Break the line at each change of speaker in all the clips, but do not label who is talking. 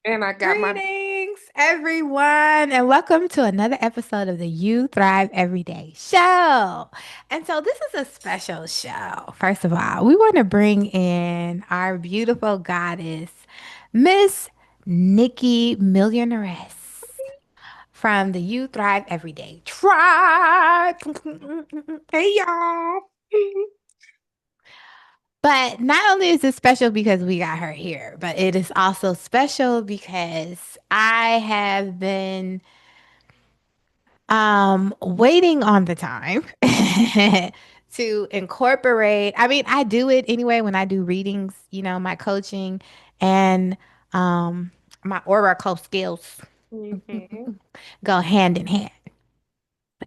And I got my
Greetings, everyone, and welcome to another episode of the You Thrive Everyday Show. And so, this is a special show. First of all, we want to bring in our beautiful goddess, Miss Nikki Millionairess from the You Thrive Everyday Tribe.
hey y'all.
But not only is it special because we got her here, but it is also special because I have been waiting on the time to incorporate. I mean, I do it anyway when I do readings, my coaching and um my oracle skills
Mhm.
go hand in hand.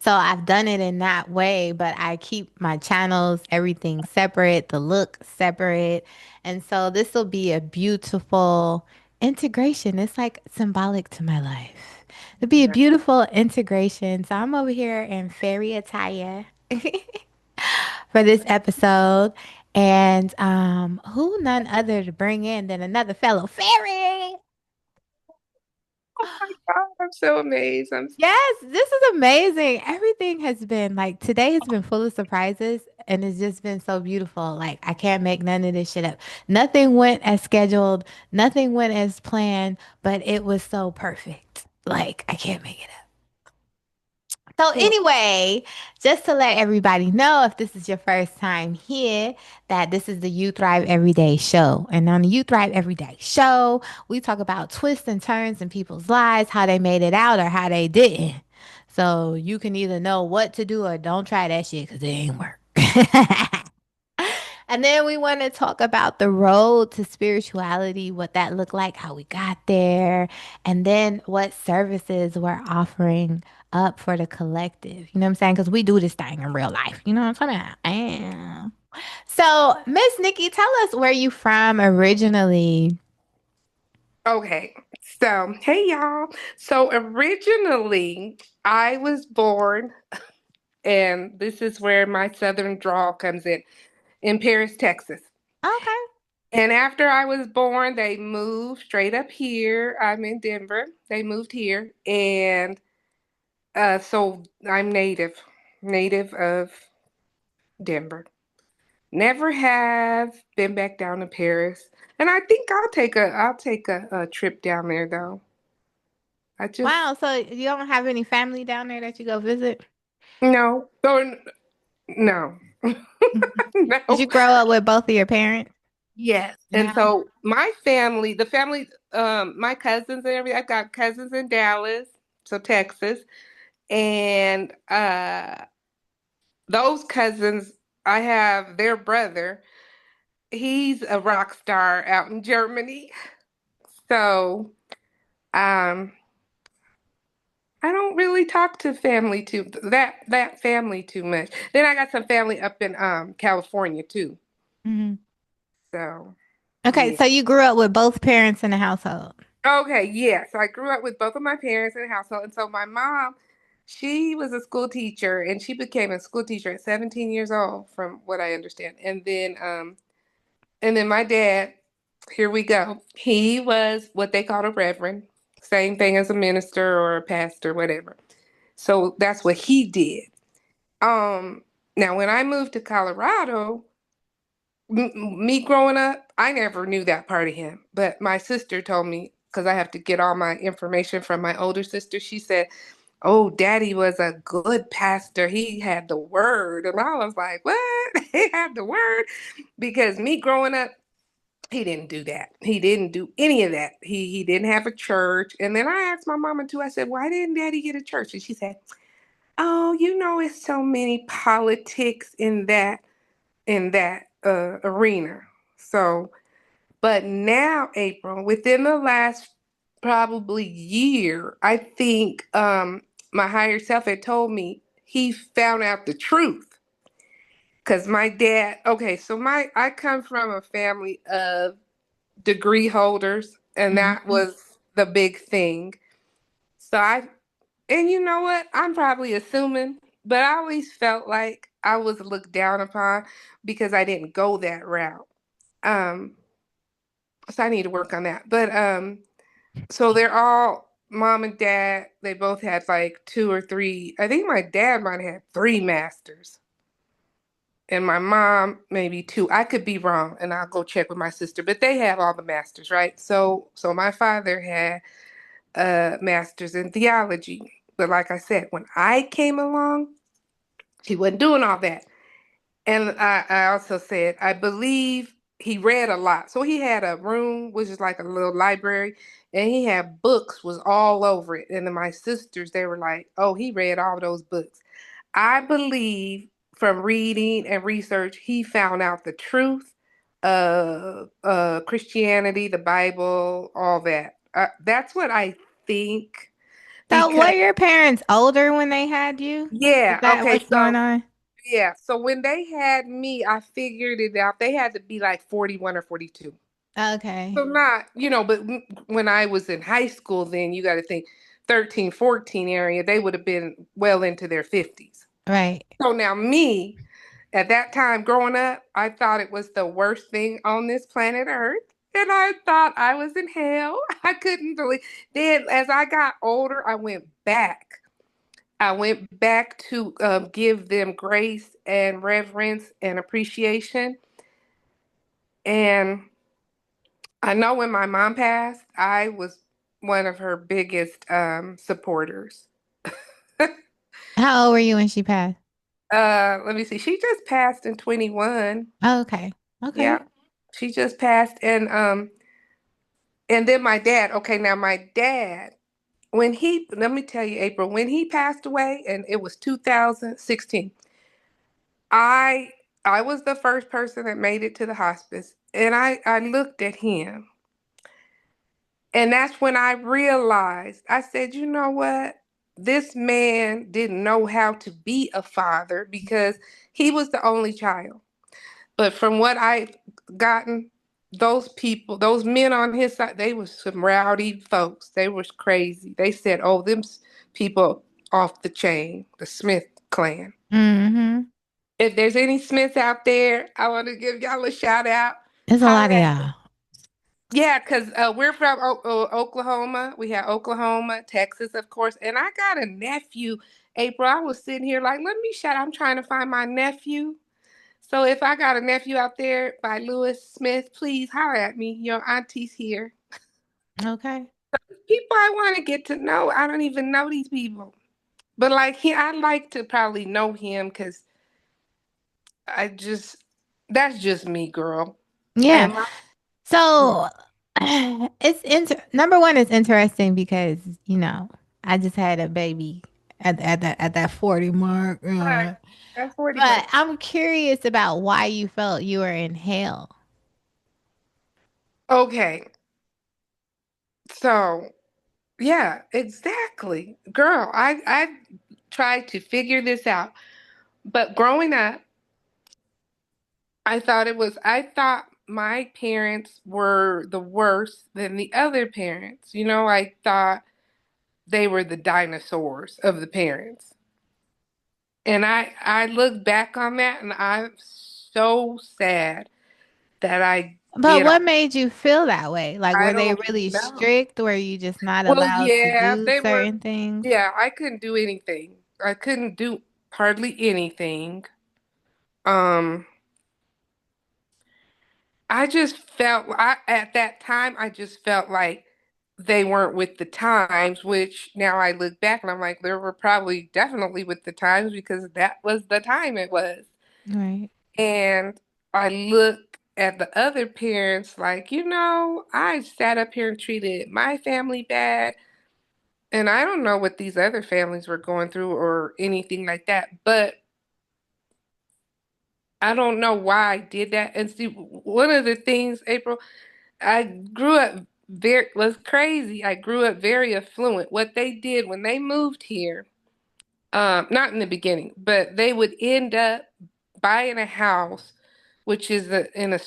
So I've done it in that way, but I keep my channels, everything separate, the look separate. And so this will be a beautiful integration. It's like symbolic to my life. It'll be a
Yeah.
beautiful integration. So I'm over here in fairy attire for this episode. And who none other to bring in than another fellow fairy.
Oh my God, I'm so amazed.
Yes, this is amazing. Everything has been like today has been full of surprises and it's just been so beautiful. Like I can't make none of this shit up. Nothing went as scheduled, nothing went as planned, but it was so perfect. Like I can't make it up. So
Well,
anyway, just to let everybody know if this is your first time here, that this is the You Thrive Everyday show. And on the You Thrive Everyday show, we talk about twists and turns in people's lives, how they made it out or how they didn't. So you can either know what to do or don't try that shit because it ain't work. And then we want to talk about the road to spirituality, what that looked like, how we got there, and then what services we're offering up for the collective. You know what I'm saying? Because we do this thing in real life. You know what I'm talking about? Yeah. So, Miss Nikki, tell us where you from originally.
okay. So, hey y'all. So originally I was born, and this is where my southern drawl comes in Paris, Texas.
Okay.
And after I was born, they moved straight up here. I'm in Denver. They moved here, and so I'm native of Denver. Never have been back down to Paris. And I think I'll take a trip down there though. I just
Wow. So you don't have any family down there that you go visit?
no. Or no.
Did you
No.
grow up with both of your parents?
Yes. And
No.
so my family, the family, my cousins and everything, I've got cousins in Dallas, so Texas. And those cousins, I have their brother. He's a rock star out in Germany. So um I don't really talk to family too that family too much. Then I got some family up in California too.
Mhm.
So
Okay.
yeah.
So you grew up with both parents in the household.
Okay, yeah. So I grew up with both of my parents in the household. And so my mom, she was a school teacher and she became a school teacher at 17 years old, from what I understand. And then my dad, here we go. He was what they called a reverend, same thing as a minister or a pastor, whatever. So that's what he did. Um, Now when I moved to Colorado, me growing up, I never knew that part of him. But my sister told me, because I have to get all my information from my older sister. She said, "Oh, Daddy was a good pastor. He had the word." And I was like, "What? He had the word?" Because me growing up, he didn't do that. He didn't do any of that. He didn't have a church. And then I asked my mama too. I said, "Why didn't Daddy get a church?" And she said, "Oh, it's so many politics in that arena." So, but now, April, within the last probably year, I think my higher self had told me he found out the truth. Because my dad, okay, so I come from a family of degree holders, and that
Mhm.
was the big thing. So and you know what? I'm probably assuming, but I always felt like I was looked down upon because I didn't go that route. Um, so I need to work on that. But So they're all mom and dad. They both had like two or three. I think my dad might have had three masters, and my mom maybe two. I could be wrong, and I'll go check with my sister. But they have all the masters, right? So my father had a master's in theology. But like I said, when I came along, he wasn't doing all that. And I also said, I believe he read a lot. So he had a room, which is like a little library, and he had books was all over it. And then my sisters, they were like, oh, he read all those books. I believe from reading and research, he found out the truth of Christianity, the Bible, all that. That's what I think
So
because,
were your parents older when they had you? Is
yeah,
that
okay,
what's going
so
on?
yeah, so when they had me, I figured it out. They had to be like 41 or 42.
Okay.
So not, but when I was in high school, then you got to think 13, 14 area, they would have been well into their 50s.
Right.
So now me, at that time growing up, I thought it was the worst thing on this planet Earth. And I thought I was in hell. I couldn't believe. Then as I got older, I went back. I went back to give them grace and reverence and appreciation. And I know when my mom passed, I was one of her biggest supporters.
How old were you when she passed?
Let me see. She just passed in 21.
Oh, okay. Okay.
Yeah. She just passed. And then my dad. Okay, now my dad, let me tell you, April, when he passed away, and it was 2016. I I was the first person that made it to the hospice, and I looked at him, and that's when I realized. I said, "You know what? This man didn't know how to be a father because he was the only child." But from what I've gotten, those people, those men on his side, they were some rowdy folks. They was crazy. They said, "Oh, people off the chain, the Smith clan."
Mm-hmm.
If there's any Smiths out there, I want to give y'all a shout out.
There's a lot
Holler
of
at
y'all.
Yeah, because we're from Oklahoma. We have Oklahoma, Texas, of course. And I got a nephew, April. I was sitting here like, let me shout. I'm trying to find my nephew. So if I got a nephew out there by Lewis Smith, please holler at me. Your auntie's here.
Okay.
People I want to get to know. I don't even know these people. But like I like to probably know him because I just that's just me, girl.
Yeah.
And my
So number one, it's interesting because, I just had a baby at that 40 mark.
right, that's 40
But
months.
I'm curious about why you felt you were in hell.
Okay, so yeah, exactly. Girl, I tried to figure this out. But growing up, I thought my parents were the worst than the other parents. I thought they were the dinosaurs of the parents. And I look back on that and I'm so sad that I
But
did all
what made you feel that way? Like,
I
were they
don't
really
know.
strict? Were you just not
Well,
allowed to
yeah,
do
they were
certain things?
yeah, I couldn't do anything. I couldn't do hardly anything. Um I just felt at that time I just felt like they weren't with the times, which now I look back and I'm like, they were probably definitely with the times because that was the time it was.
Right.
And I look at the other parents like, I sat up here and treated my family bad. And I don't know what these other families were going through or anything like that, but I don't know why I did that. And see, one of the things, April, I grew up was crazy. I grew up very affluent. What they did when they moved here, not in the beginning, but they would end up buying a house, which is in a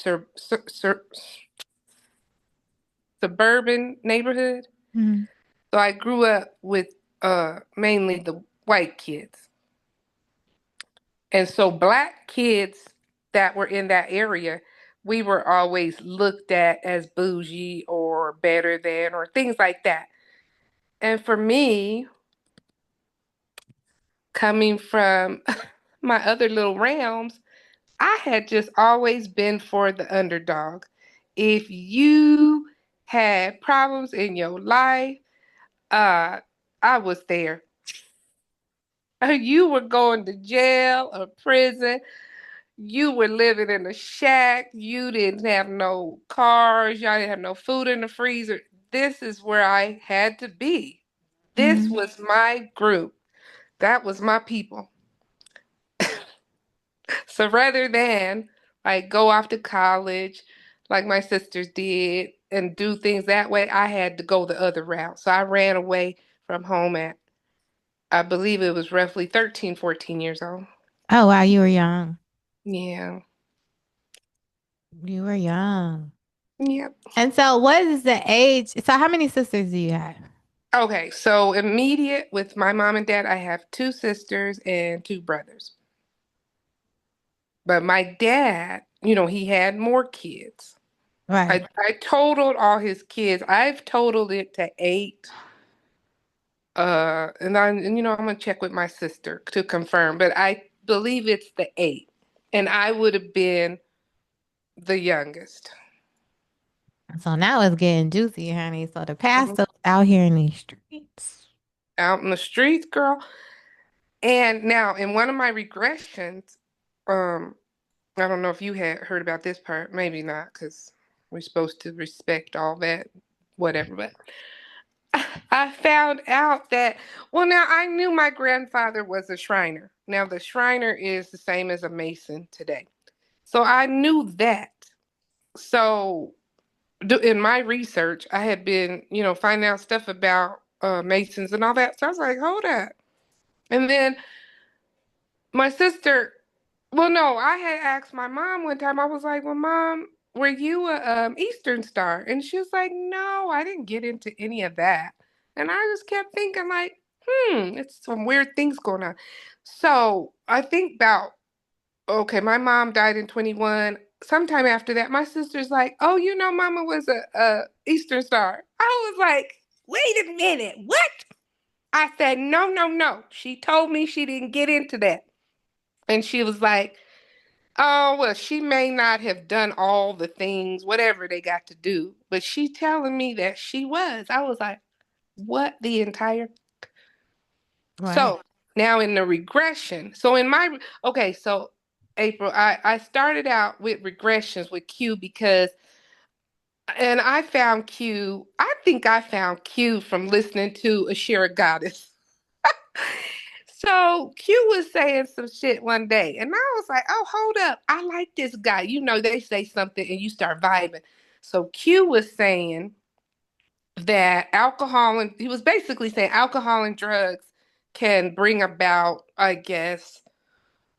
suburban neighborhood.
Mhm.
So I grew up with mainly the white kids. And so black kids that were in that area we were always looked at as bougie or better than or things like that. And for me, coming from my other little realms, I had just always been for the underdog. If you had problems in your life, uh, I was there. You were going to jail or prison. You were living in a shack. You didn't have no cars. Y'all didn't have no food in the freezer. This is where I had to be. This
Mm-hmm.
was my group. That was my people. So rather than like go off to college like my sisters did and do things that way, I had to go the other route. So I ran away from home at, I believe it was roughly 13, 14 years old.
Oh, wow, you were young.
Yeah.
You were young.
Yep.
And so, what is the age? So, how many sisters do you have?
Okay, so immediate with my mom and dad, I have two sisters and two brothers. But my dad, he had more kids.
Right.
I totaled all his kids. I've totaled it to eight. And I'm gonna check with my sister to confirm, but I believe it's the eight. And I would have been the youngest.
So now it's getting juicy, honey. So the
Mhm.
pastor's out here in these streets.
Out in the streets, girl. And now in one of my regressions, um, I don't know if you had heard about this part, maybe not, because we're supposed to respect all that, whatever. But I found out that, well, now I knew my grandfather was a Shriner. Now, the Shriner is the same as a Mason today. So I knew that. So in my research, I had been, finding out stuff about Masons and all that. So I was like, hold up. And then my sister, well, no, I had asked my mom one time. I was like, "Well, Mom, were you a Eastern Star?" And she was like, "No, I didn't get into any of that." And I just kept thinking, like, it's some weird things going on. So I think about, okay, my mom died in 21. Sometime after that, my sister's like, "Oh, Mama was a Eastern Star." I was like, "Wait a minute, what?" I said, "No, no, no." She told me she didn't get into that. And she was like, "Oh, well, she may not have done all the things, whatever they got to do, but she telling me that she was." I was like, what the entire?
Right.
So now in the regression, okay, so April, I started out with regressions with Q and I think I found Q from listening to Ashira Goddess. So Q was saying some shit one day, and I was like, "Oh, hold up! I like this guy." They say something and you start vibing. So Q was saying that he was basically saying alcohol and drugs can bring about, I guess,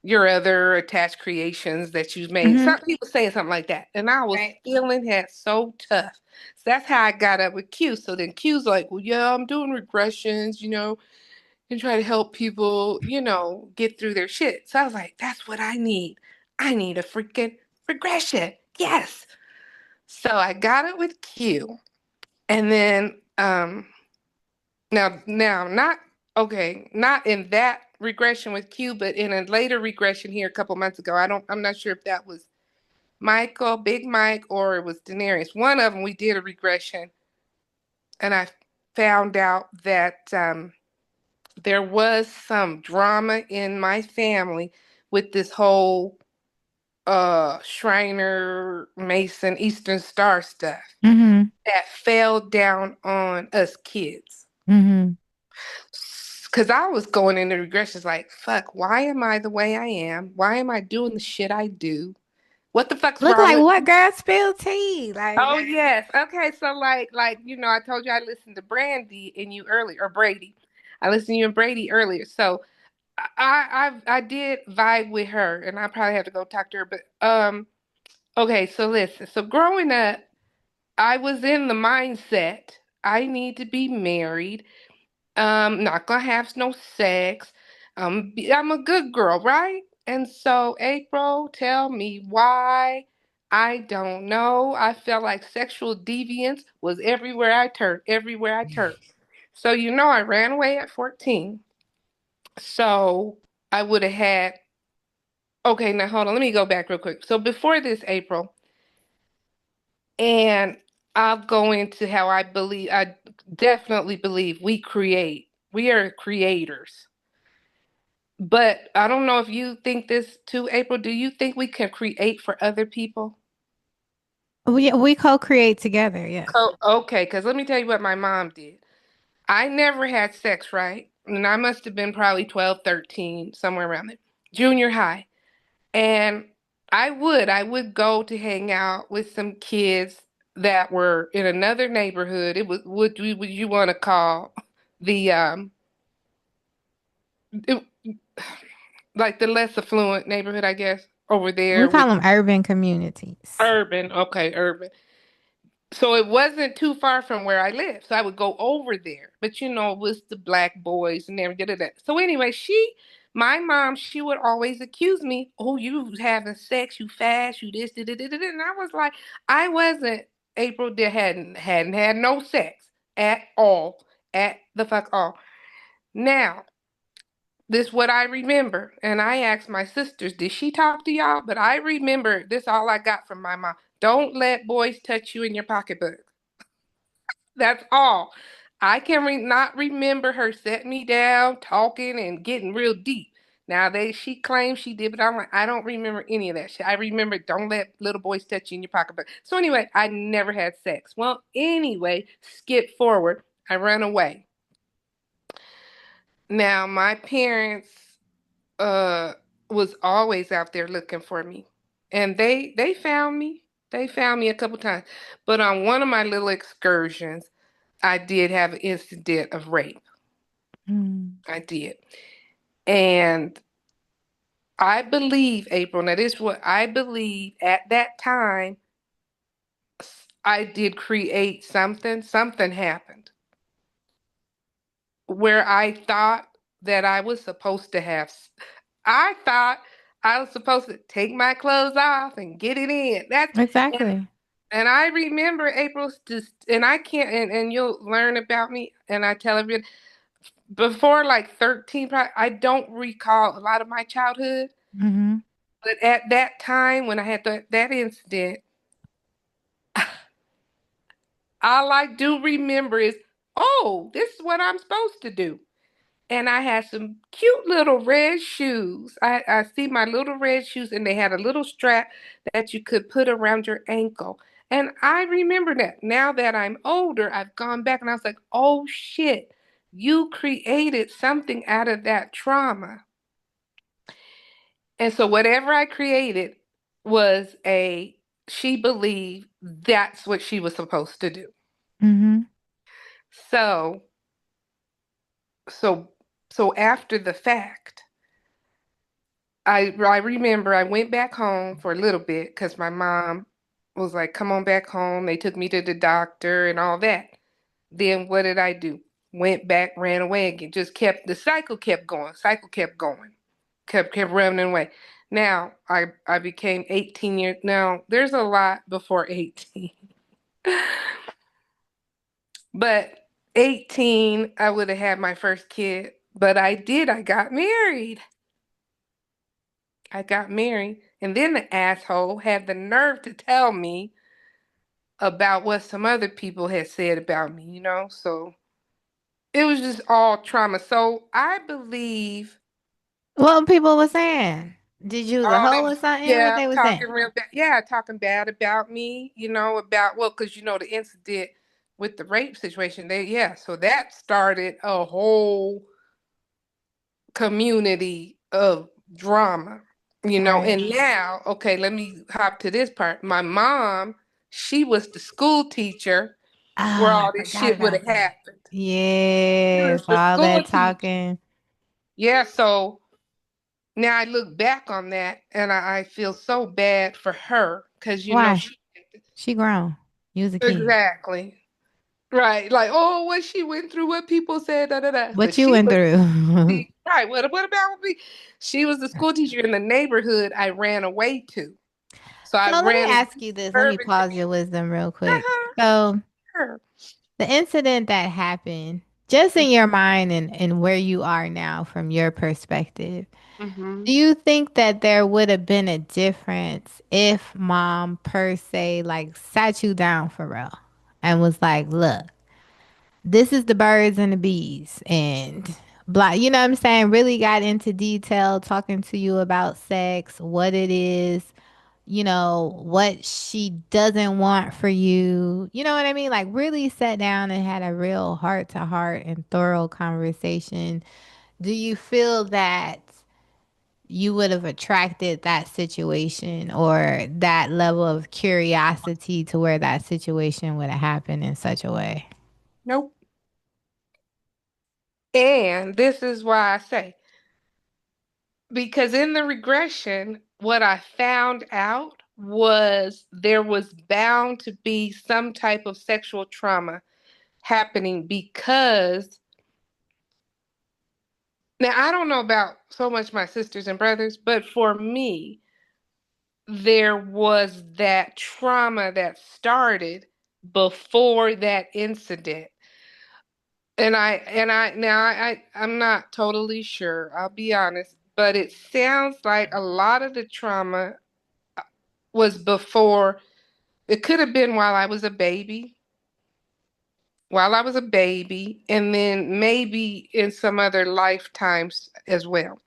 your other attached creations that you've made.
Mm-hmm.
Some people saying something like that, and I was
Right.
feeling that so tough. So that's how I got up with Q. So then Q's like, "Well, yeah, I'm doing regressions, and try to help people, get through their shit." So I was like, that's what I need. I need a freaking regression. Yes. So I got it with Q. And then now not okay, not in that regression with Q, but in a later regression here a couple months ago. I'm not sure if that was Michael, Big Mike, or it was Daenerys. One of them we did a regression and I found out that there was some drama in my family with this whole Shriner Mason Eastern Star stuff
Mm-hmm.
that fell down on us kids.
Mm-hmm.
Cause I was going into regressions like, fuck, why am I the way I am? Why am I doing the shit I do? What the fuck's
Look
wrong
like
with
what
me?
girl spilled tea? Like,
Oh yes. Okay, so I told you I listened to Brandy and you earlier, or Brady. I listened to you and Brady earlier. So I did vibe with her, and I probably have to go talk to her. But okay. So listen. So growing up, I was in the mindset I need to be married. Not gonna have no sex. I'm a good girl, right? And so April, tell me why I don't know. I felt like sexual deviance was everywhere I turned, everywhere I turned. So, I ran away at 14. So I would have had, okay, now hold on. Let me go back real quick. So before this, April, and I'll go into how I definitely believe we are creators. But I don't know if you think this too, April. Do you think we can create for other people?
We co-create together. Yes.
Okay, because let me tell you what my mom did. I never had sex, right? And I must have been probably 12, 13, somewhere around there, junior high. And I would go to hang out with some kids that were in another neighborhood. It was would you want to call the it, like the less affluent neighborhood, I guess, over
We
there
call
with
them urban communities.
urban. Okay, urban. So it wasn't too far from where I lived. So I would go over there. But it was the black boys and everything. Da, da, da. So anyway, my mom, she would always accuse me, oh, you having sex, you fast, you this, da, da, da, da, da. And I was like, I wasn't April that hadn't had no sex at all. At the fuck all. Now, this what I remember. And I asked my sisters, did she talk to y'all? But I remember this all I got from my mom. Don't let boys touch you in your pocketbook. That's all. I can not remember her setting me down, talking, and getting real deep. Now she claims she did, but I'm like, I don't remember any of that shit. I remember don't let little boys touch you in your pocketbook. So anyway, I never had sex. Well, anyway, skip forward. I ran away. Now my parents uh was always out there looking for me. And they found me. They found me a couple times. But on one of my little excursions, I did have an incident of rape.
Mm.
I did. And I believe, April, now this is what I believe at that time, I did create something. Something happened where I thought that I was supposed to I thought I was supposed to take my clothes off and get it in. And,
Exactly.
and I remember April's just, and I can't, and you'll learn about me, and I tell everyone, before like 13, I don't recall a lot of my childhood.
Hmm.
But at that time when I had that incident, all I do remember is, oh, this is what I'm supposed to do. And I had some cute little red shoes. I see my little red shoes, and they had a little strap that you could put around your ankle. And I remember that. Now that I'm older, I've gone back and I was like, oh shit, you created something out of that trauma. And so whatever I created was she believed that's what she was supposed to do.
Hmm.
So, so, so after the fact, I remember I went back home for a little bit because my mom was like, come on back home. They took me to the doctor and all that. Then what did I do? Went back, ran away again. Just the cycle kept going. Cycle kept going. Kept running away. Now I became 18 years. Now there's a lot before 18. But 18, I would have had my first kid. But I did. I got married. I got married. And then the asshole had the nerve to tell me about what some other people had said about me. So it was just all trauma. So I believe,
What people were saying? Did you use a
oh,
hoe or something? What
yeah,
they were saying?
talking real bad. Yeah, talking bad about me, about, well, because, the incident with the rape situation. Yeah, so that started a whole community of drama.
Right.
And now, okay, let me hop to this part. My mom, she was the school teacher where
Ah, I
all this
forgot
shit would have
about that.
happened. She was
Yes,
the
all
school
that
teacher.
talking.
Yeah, so now I look back on that and I feel so bad for her because,
Why?
she,
She grown. You was a kid.
exactly. Right. Like, oh, what she went through, what people said, da da da. But
What you
she
went
was
through?
right. What about me? She was the school teacher in the neighborhood I ran away to. So I
So let me
ran
ask you this. Let me
fervent.
pause your wisdom real quick.
Uh-huh,
So
sure.
the incident that happened, just in your mind and where you are now from your perspective,
Mm-hmm.
do you think that there would have been a difference if mom per se like sat you down for real and was like, look, this is the birds and the bees and blah, you know what I'm saying? Really got into detail talking to you about sex, what it is, you know, what she doesn't want for you. You know what I mean? Like really sat down and had a real heart to heart and thorough conversation. Do you feel that you would have attracted that situation or that level of curiosity to where that situation would have happened in such a way?
Nope. And this is why I say, because in the regression, what I found out was there was bound to be some type of sexual trauma happening because now I don't know about so much my sisters and brothers, but for me, there was that trauma that started before that incident. And I now I'm not totally sure, I'll be honest, but it sounds like a lot of the trauma was before. It could have been while I was a baby, and then maybe in some other lifetimes as well.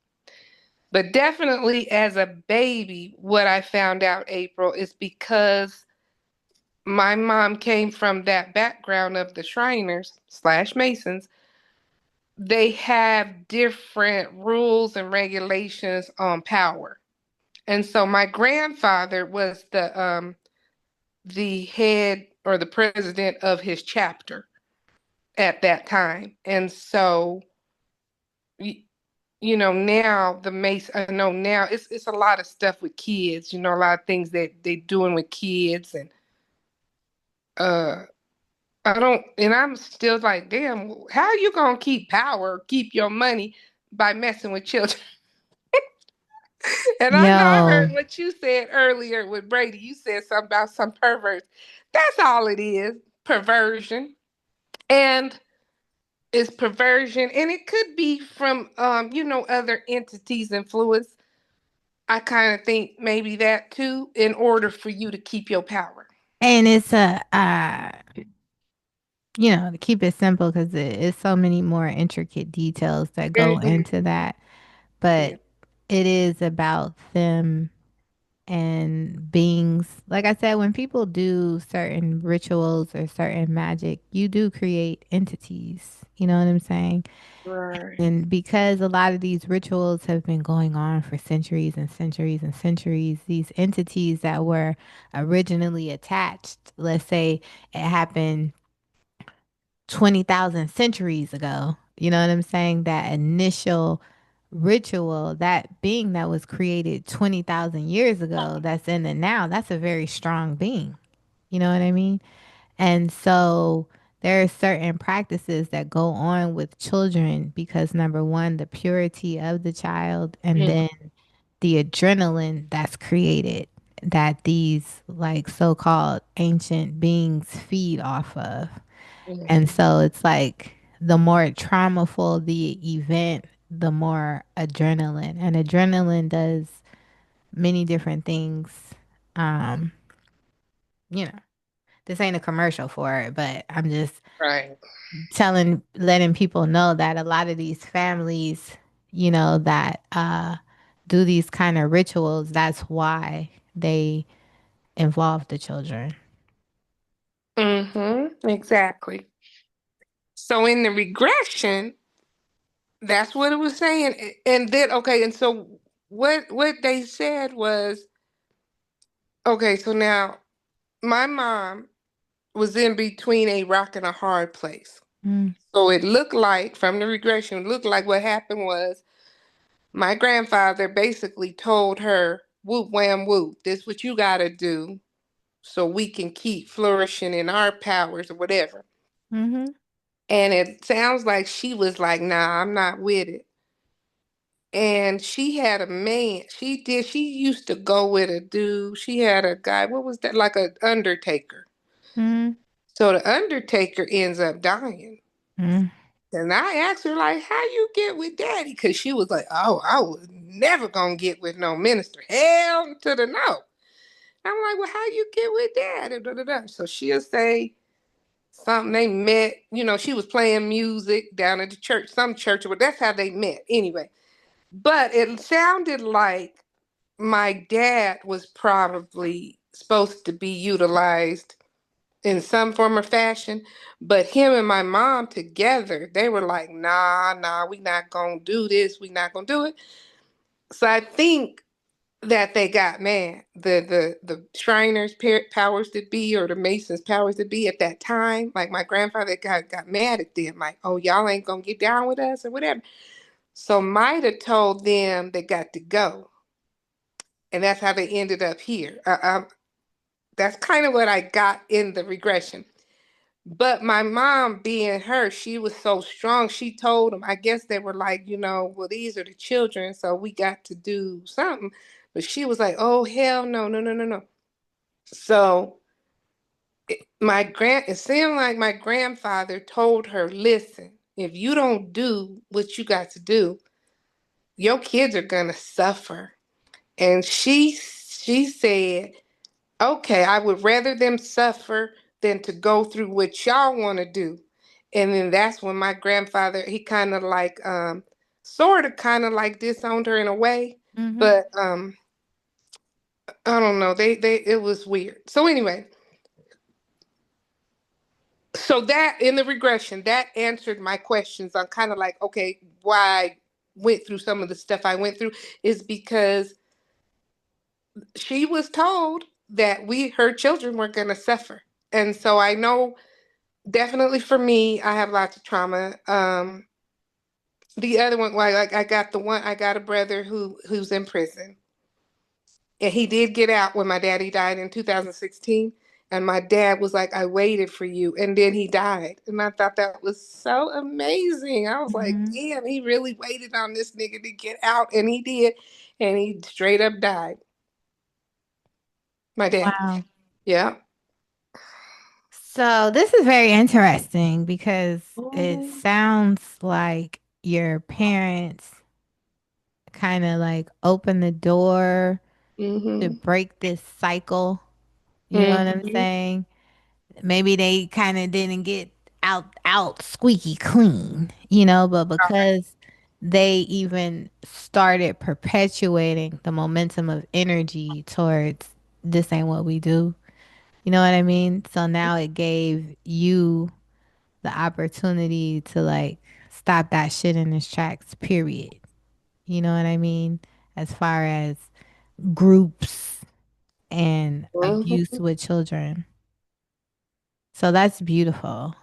But definitely as a baby, what I found out, April, is because my mom came from that background of the Shriners slash Masons. They have different rules and regulations on power. And so my grandfather was the head or the president of his chapter at that time. And so now the Mace I know now it's a lot of stuff with kids, a lot of things that they doing with kids and uh I don't, and I'm still like, damn, how are you gonna keep power, keep your money by messing with children? And I know I
Yo,
heard what you said earlier with Brady. You said something about some perverts. That's all it is, perversion. And it's perversion, and it could be from other entities influence. I kind of think maybe that too, in order for you to keep your power.
and it's a you know, to keep it simple because it's so many more intricate details that go
Mhm.
into that, but
Yeah.
it is about them and beings. Like I said, when people do certain rituals or certain magic, you do create entities. You know what I'm saying?
Right.
And because a lot of these rituals have been going on for centuries and centuries and centuries, these entities that were originally attached, let's say it happened 20,000 centuries ago, you know what I'm saying? That initial ritual, that being that was created 20,000 years ago, that's in the now, that's a very strong being. You know what I mean? And so there are certain practices that go on with children because number one, the purity of the child, and
Mhm.
then the adrenaline that's created that these like so-called ancient beings feed off of. And
Mhm.
so it's like the more traumaful the event, the more adrenaline. And adrenaline does many different things. Um, you know, this ain't a commercial for it, but I'm just
Right.
letting people know that a lot of these families, you know, that do these kind of rituals, that's why they involve the children.
Exactly. So in the regression, that's what it was saying. And then okay, and so what they said was, okay, so now my mom was in between a rock and a hard place.
Mm,
So it looked like from the regression, it looked like what happened was my grandfather basically told her, whoop wham whoop, this what you gotta do so we can keep flourishing in our powers or whatever.
mm-hmm.
And it sounds like she was like, nah, I'm not with it. And she had a man. She used to go with a dude. She had a guy, what was that? Like a undertaker.
Mm,
So the undertaker ends up dying.
mm,
And I asked her, like, how you get with daddy? Because she was like, oh, I was never gonna get with no minister. Hell to the no. I'm like, well, how you get with dad? And da, da, da. So she'll say something they met. She was playing music down at the church, some church, but that's how they met anyway. But it sounded like my dad was probably supposed to be utilized in some form or fashion, but him and my mom together, they were like, nah, nah, we not gonna do this, we not gonna do it. So I think that they got mad. The Shriners powers that be, or the Masons powers that be at that time, like my grandfather got mad at them, like, oh, y'all ain't gonna get down with us or whatever. So might have told them they got to go. And that's how they ended up here. That's kind of what I got in the regression. But my mom, being her, she was so strong. She told them, I guess they were like, well, these are the children, so we got to do something. But she was like, oh, hell no, no, no, no, no. So it seemed like my grandfather told her, listen, if you don't do what you got to do, your kids are gonna suffer. And she said, okay, I would rather them suffer than to go through what y'all want to do. And then that's when my grandfather, he kind of like, sort of kind of like disowned her in a way.
mm-hmm.
But I don't know. It was weird. So anyway, so that in the regression, that answered my questions on kind of like, okay, why I went through some of the stuff I went through is because she was told that her children were going to suffer. And so I know definitely for me, I have lots of trauma. The other one, like I got a brother who's in prison, and he did get out when my daddy died in 2016. And my dad was like, "I waited for you," and then he died, and I thought that was so amazing. I was like,
Mm-hmm.
"Damn, he really waited on this nigga to get out," and he did, and he straight up died. My dad,
Wow.
yeah.
So this is very interesting because it
Mm-hmm.
sounds like your parents kind of like opened the door to
Mm-hmm.
break this cycle. You know what I'm
Mm-hmm.
saying? Maybe they kind of didn't get out squeaky clean, but because they even started perpetuating the momentum of energy towards this ain't what we do. You know what I mean? So now it gave you the opportunity to like stop that shit in its tracks, period. You know what I mean? As far as groups and abuse
Mm-hmm.
with children. So that's beautiful.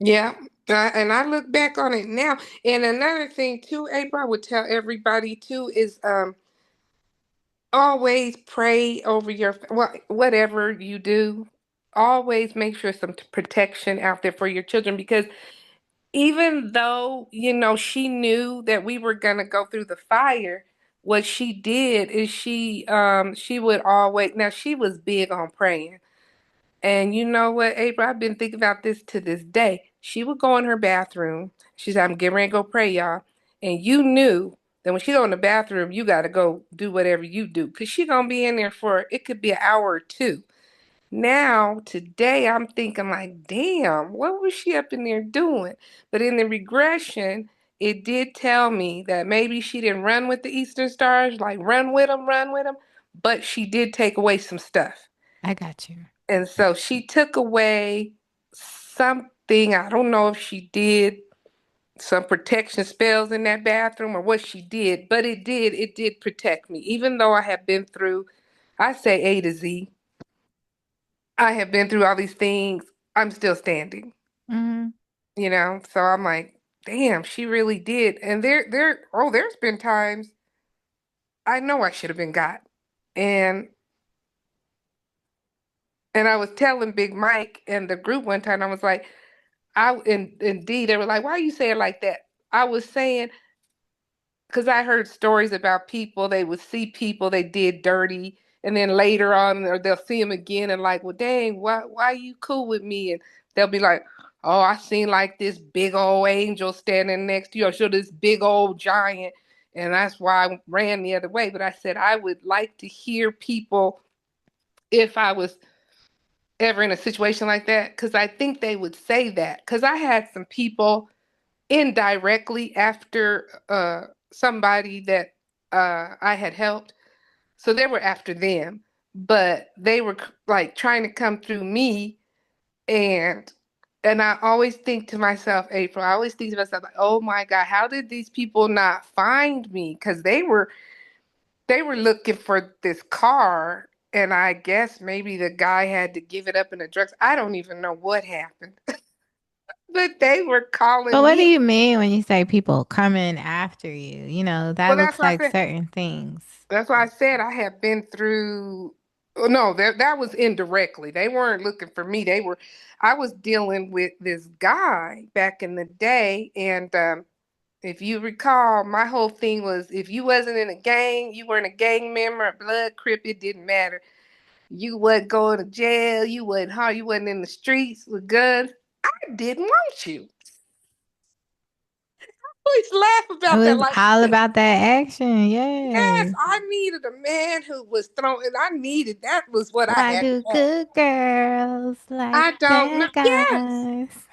Yeah. And I look back on it now. And another thing too, April, I would tell everybody too is always pray over whatever you do. Always make sure some protection out there for your children because even though, she knew that we were gonna go through the fire, what she did is she would always now she was big on praying. And you know what, April? I've been thinking about this to this day. She would go in her bathroom. She said, I'm getting ready to go pray, y'all. And you knew that when she go in the bathroom, you got to go do whatever you do. Because she going to be in there for, it could be an hour or two. Now, today, I'm thinking like, damn, what was she up in there doing? But in the regression, it did tell me that maybe she didn't run with the Eastern Stars, like run with them. But she did take away some stuff.
I got you.
And so she took away something. I don't know if she did some protection spells in that bathroom or what she did, but it did protect me. Even though I have been through, I say A to Z, I have been through all these things, I'm still standing,
Hmm.
So I'm like, damn, she really did. And there's been times I know I should have been got. And and I was telling Big Mike and the group one time, I was like, indeed they were like, why are you saying like that? I was saying because I heard stories about people, they would see people they did dirty, and then later on, or they'll see them again and like, well, dang, why you cool with me? And they'll be like, oh, I seen like this big old angel standing next to you, or show this big old giant, and that's why I ran the other way. But I said I would like to hear people if I was ever in a situation like that, because I think they would say that. Because I had some people indirectly after somebody that I had helped. So they were after them, but they were like trying to come through me, and I always think to myself, April, I always think to myself like, oh my God, how did these people not find me? Because they were looking for this car, and I guess maybe the guy had to give it up in the drugs. I don't even know what happened, but they were
But
calling
what do
me.
you mean when you say people coming after you? You know, that
Well, that's
looks
what I
like
said.
certain things.
That's why I said I have been through. Oh, no, that was indirectly. They weren't looking for me. I was dealing with this guy back in the day, and if you recall, my whole thing was if you wasn't in a gang, you weren't a gang member, a blood crip, it didn't matter. You wasn't going to jail, you wasn't hard, you wasn't in the streets with guns. I didn't want you. I always laugh
It
about that.
was
Like,
all about that action.
yes,
Yes.
I needed a man who was throwing. I needed that was what I
Why
had to
do
have.
good girls like
I don't know.
bad
Yes,
guys?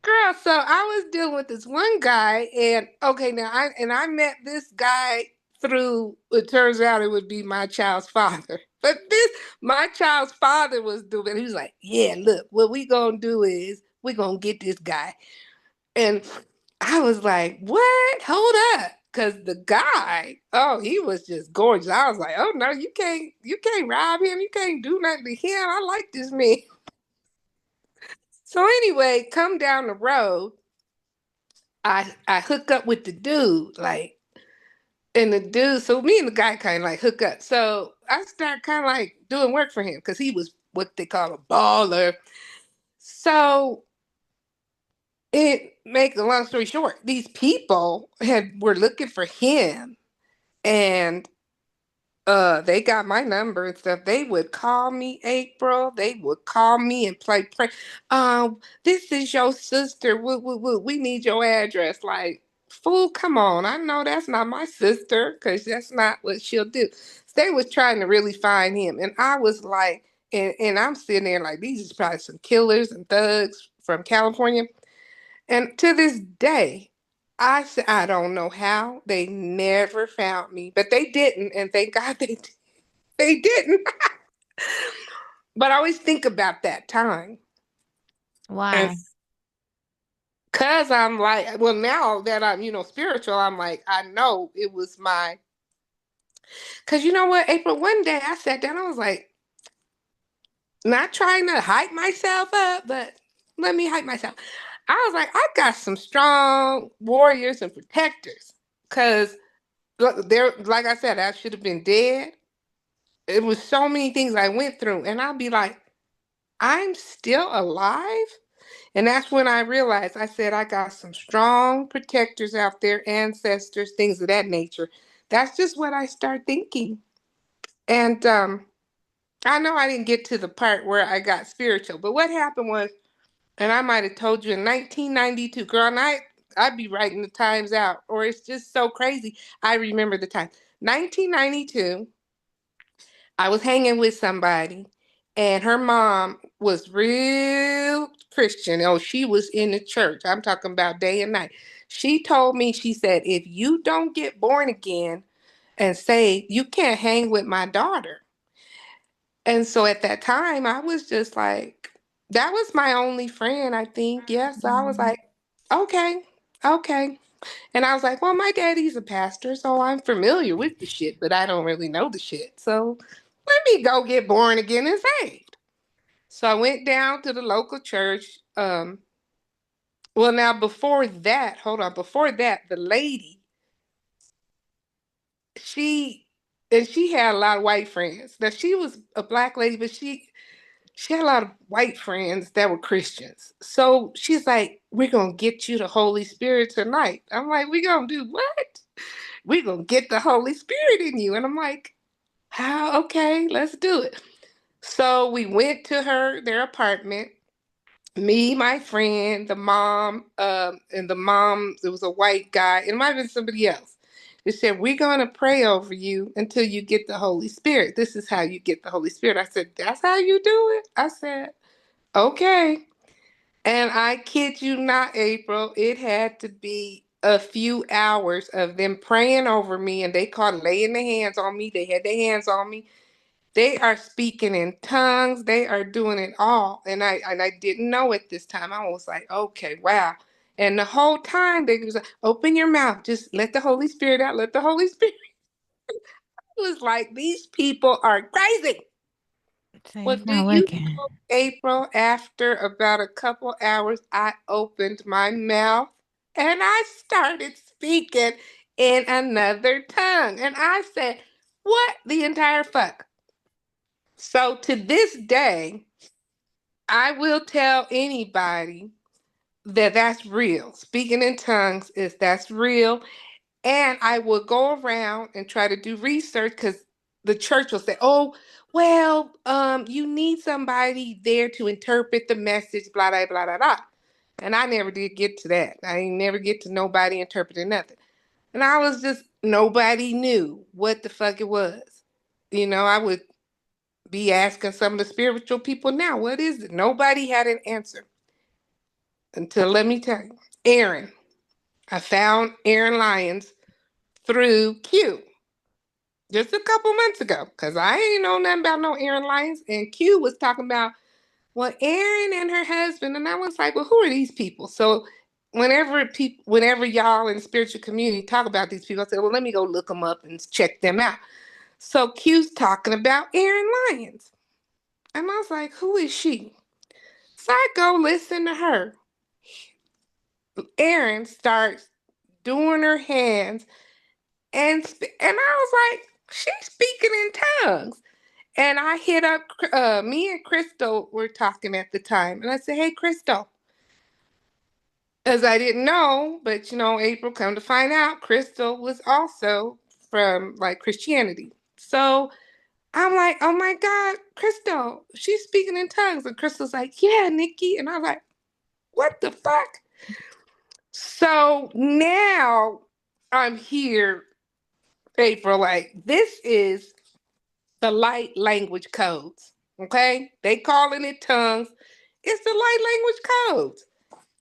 girl. So I was dealing with this one guy, and okay, now I met this guy through. It turns out it would be my child's father, but this my child's father was doing. He was like, "Yeah, look, what we gonna do is we gonna get this guy," and I was like, "What? Hold up." Cause the guy, oh, he was just gorgeous. I was like, oh no, you can't rob him. You can't do nothing to him. I like this man. So anyway, come down the road, I hook up with the dude, like, and the dude, so me and the guy kind of like hook up. So I start kind of like doing work for him because he was what they call a baller. So it make a long story short, these people were looking for him, and they got my number and stuff. They would call me, April. They would call me and play prank. This is your sister. We need your address. Like, fool, come on. I know that's not my sister because that's not what she'll do. So they was trying to really find him. And I was like, and I'm sitting there like, these is probably some killers and thugs from California. And to this day, I said, I don't know how they never found me, but they didn't. And thank God they didn't. But I always think about that time. And
Why?
because I'm like, well, now that I'm, spiritual, I'm like, I know it was because you know what, April, one day I sat down, I was like, not trying to hype myself up, but let me hype myself. I was like, I got some strong warriors and protectors. Because there, like I said, I should have been dead. It was so many things I went through. And I'll be like, I'm still alive. And that's when I realized I said I got some strong protectors out there, ancestors, things of that nature. That's just what I start thinking. And I know I didn't get to the part where I got spiritual, but what happened was, and I might have told you in 1992, girl, and I'd be writing the times out, or it's just so crazy. I remember the time. 1992, I was hanging with somebody, and her mom was real Christian. Oh, she was in the church. I'm talking about day and night. She told me, she said, if you don't get born again and say, you can't hang with my daughter. And so at that time, I was just like, that was my only friend, I think. Yes, I was
Mm.
like, okay, okay. And I was like, well, my daddy's a pastor, so I'm familiar with the shit, but I don't really know the shit. So let me go get born again and saved. So I went down to the local church. Well, now before that, hold on, before that, the lady, she she had a lot of white friends. Now she was a black lady, but she had a lot of white friends that were Christians. So she's like, we're gonna get you the Holy Spirit tonight. I'm like, we gonna do what? we're going to get the Holy Spirit in you. And I'm like, how? Okay, let's do it. So we went to their apartment. Me, my friend, the mom, and the mom, it was a white guy. It might have been somebody else. They said, we're going to pray over you until you get the Holy Spirit. This is how you get the Holy Spirit. I said, that's how you do it? I said, okay. And I kid you not, April, it had to be a few hours of them praying over me, and they called laying their hands on me. They had their hands on me. They are speaking in tongues. They are doing it all. And I didn't know it this time. I was like, okay, wow. And the whole time they was like, open your mouth. Just let the Holy Spirit out. Let the Holy Spirit. It was like, these people are crazy.
So
Well,
it's
do
not
you
working.
know, April, after about a couple hours, I opened my mouth and I started speaking in another tongue. And I said, what the entire fuck? So to this day, I will tell anybody that that's real. Speaking in tongues is that's real. And I will go around and try to do research because the church will say, "Oh, well, you need somebody there to interpret the message." Blah blah blah blah blah. And I never did get to that. I ain't never get to nobody interpreting nothing. And I was just nobody knew what the fuck it was. I would be asking some of the spiritual people now, what is it? Nobody had an answer until let me tell you, Aaron. I found Aaron Lyons through Q just a couple months ago because I ain't know nothing about no Aaron Lyons. And Q was talking about, well, Aaron and her husband. And I was like, well, who are these people? So whenever y'all in the spiritual community talk about these people, I said, well, let me go look them up and check them out. So Q's talking about Aaron Lyons. And I was like, who is she? So I go listen to her. Aaron starts doing her hands and I was like, she's speaking in tongues. And I hit up me and Crystal were talking at the time, and I said, "Hey, Crystal," as I didn't know, but April, come to find out, Crystal was also from like Christianity. So I'm like, "Oh my God, Crystal, she's speaking in tongues," and Crystal's like, "Yeah, Nikki," and I'm like, "What the fuck?" So now I'm here, April. Like this is the light language codes. Okay? They calling it tongues. It's the light language codes.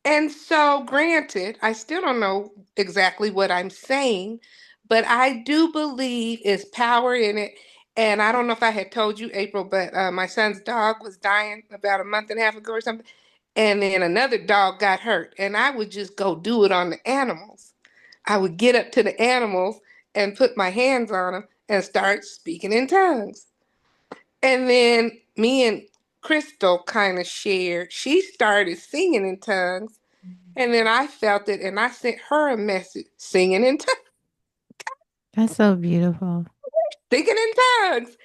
And so, granted, I still don't know exactly what I'm saying, but I do believe it's power in it. And I don't know if I had told you, April, but my son's dog was dying about a month and a half ago or something. And then another dog got hurt. And I would just go do it on the animals. I would get up to the animals and put my hands on them and start speaking in tongues. And then me and Crystal kind of shared. She started singing in tongues, and then I felt it, and I sent her a message singing in tongues,
That's so beautiful.
singing in tongues.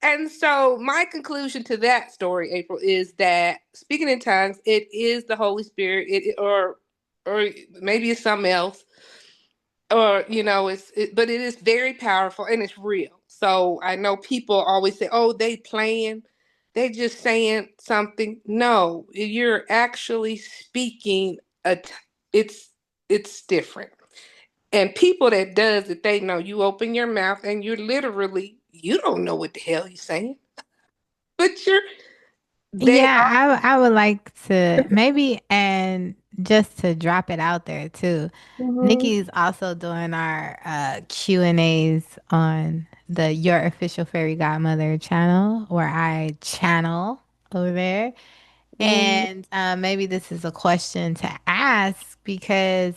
And so my conclusion to that story, April, is that speaking in tongues, it is the Holy Spirit, or maybe it's something else, or but it is very powerful and it's real. So I know people always say, oh, they playing, they just saying something. No, you're actually speaking it's it's different. And people that does it, they know. You open your mouth and you're literally, you don't know what the hell you're saying, but they
Yeah,
are.
I would like to maybe, and just to drop it out there too.
Mhm.
Nikki's also doing our Q&As on the Your Official Fairy Godmother channel, where I channel over there.
Mhm.
And maybe this is a question to ask because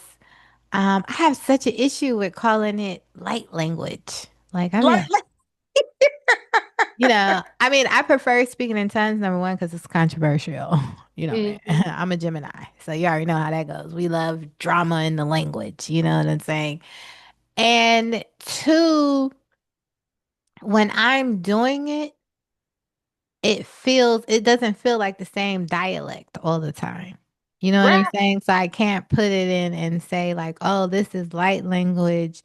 I have such an issue with calling it light language. Like, I
Like,
mean, I mean, I prefer speaking in tongues, number one, because it's controversial. You know me.
mhm.
I'm a Gemini. So you already know how that goes. We love drama in the language. You know what I'm saying? And two, when I'm doing it, it doesn't feel like the same dialect all the time. You know what I'm
Right.
saying? So I can't put it in and say, like, oh, this is light language.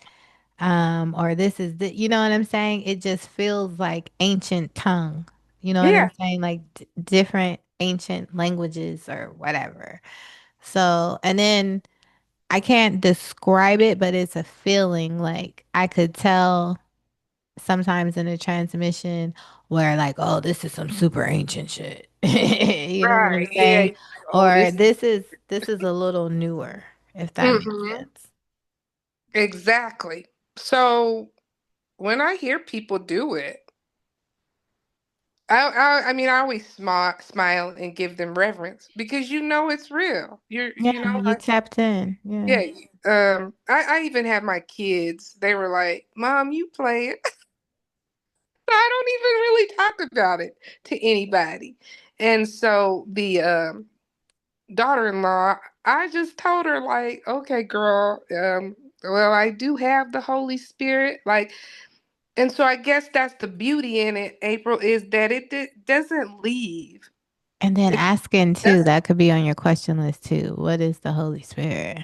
or this is the, you know what I'm saying? It just feels like ancient tongue. You know what I'm
Yeah,
saying? Like different ancient languages or whatever. So, and then I can't describe it, but it's a feeling. Like I could tell sometimes in a transmission where like, oh, this is some super ancient shit. You know what I'm
right. Yeah.
saying?
Oh,
Or
this is.
this is a little newer, if that makes
Hmm.
sense.
Exactly. So when I hear people do it, I mean, I always smile and give them reverence because you know it's real. You
Yeah,
know,
you
like,
tapped in. Yeah.
yeah. I even had my kids. They were like, "Mom, you play it." I don't even really talk about it to anybody. And so the daughter-in-law, I just told her like, "Okay, girl, well, I do have the Holy Spirit, like." And so I guess that's the beauty in it, April, is that it doesn't leave.
And then
It
asking too,
doesn't.
that could be on your question list too. What is the Holy Spirit?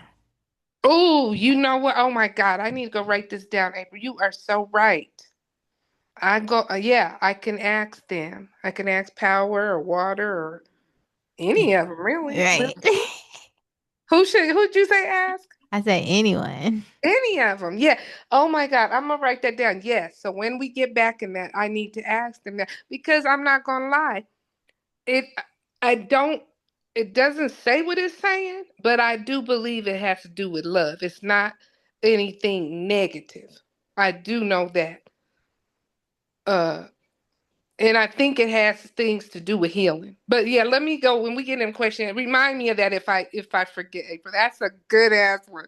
Oh, you know what? Oh my God, I need to go write this down, April. You are so right. Yeah, I can ask them. I can ask power or water or any of them, really.
Right.
Who'd you say ask?
I say anyone.
Any of them. Yeah. Oh my God, I'm gonna write that down. Yes. So when we get back in that, I need to ask them that because I'm not gonna lie. It I don't it doesn't say what it's saying, but I do believe it has to do with love. It's not anything negative. I do know that. Uh and I think it has things to do with healing. But yeah, let me go when we get in question. Remind me of that if I forget, April. That's a good ass one.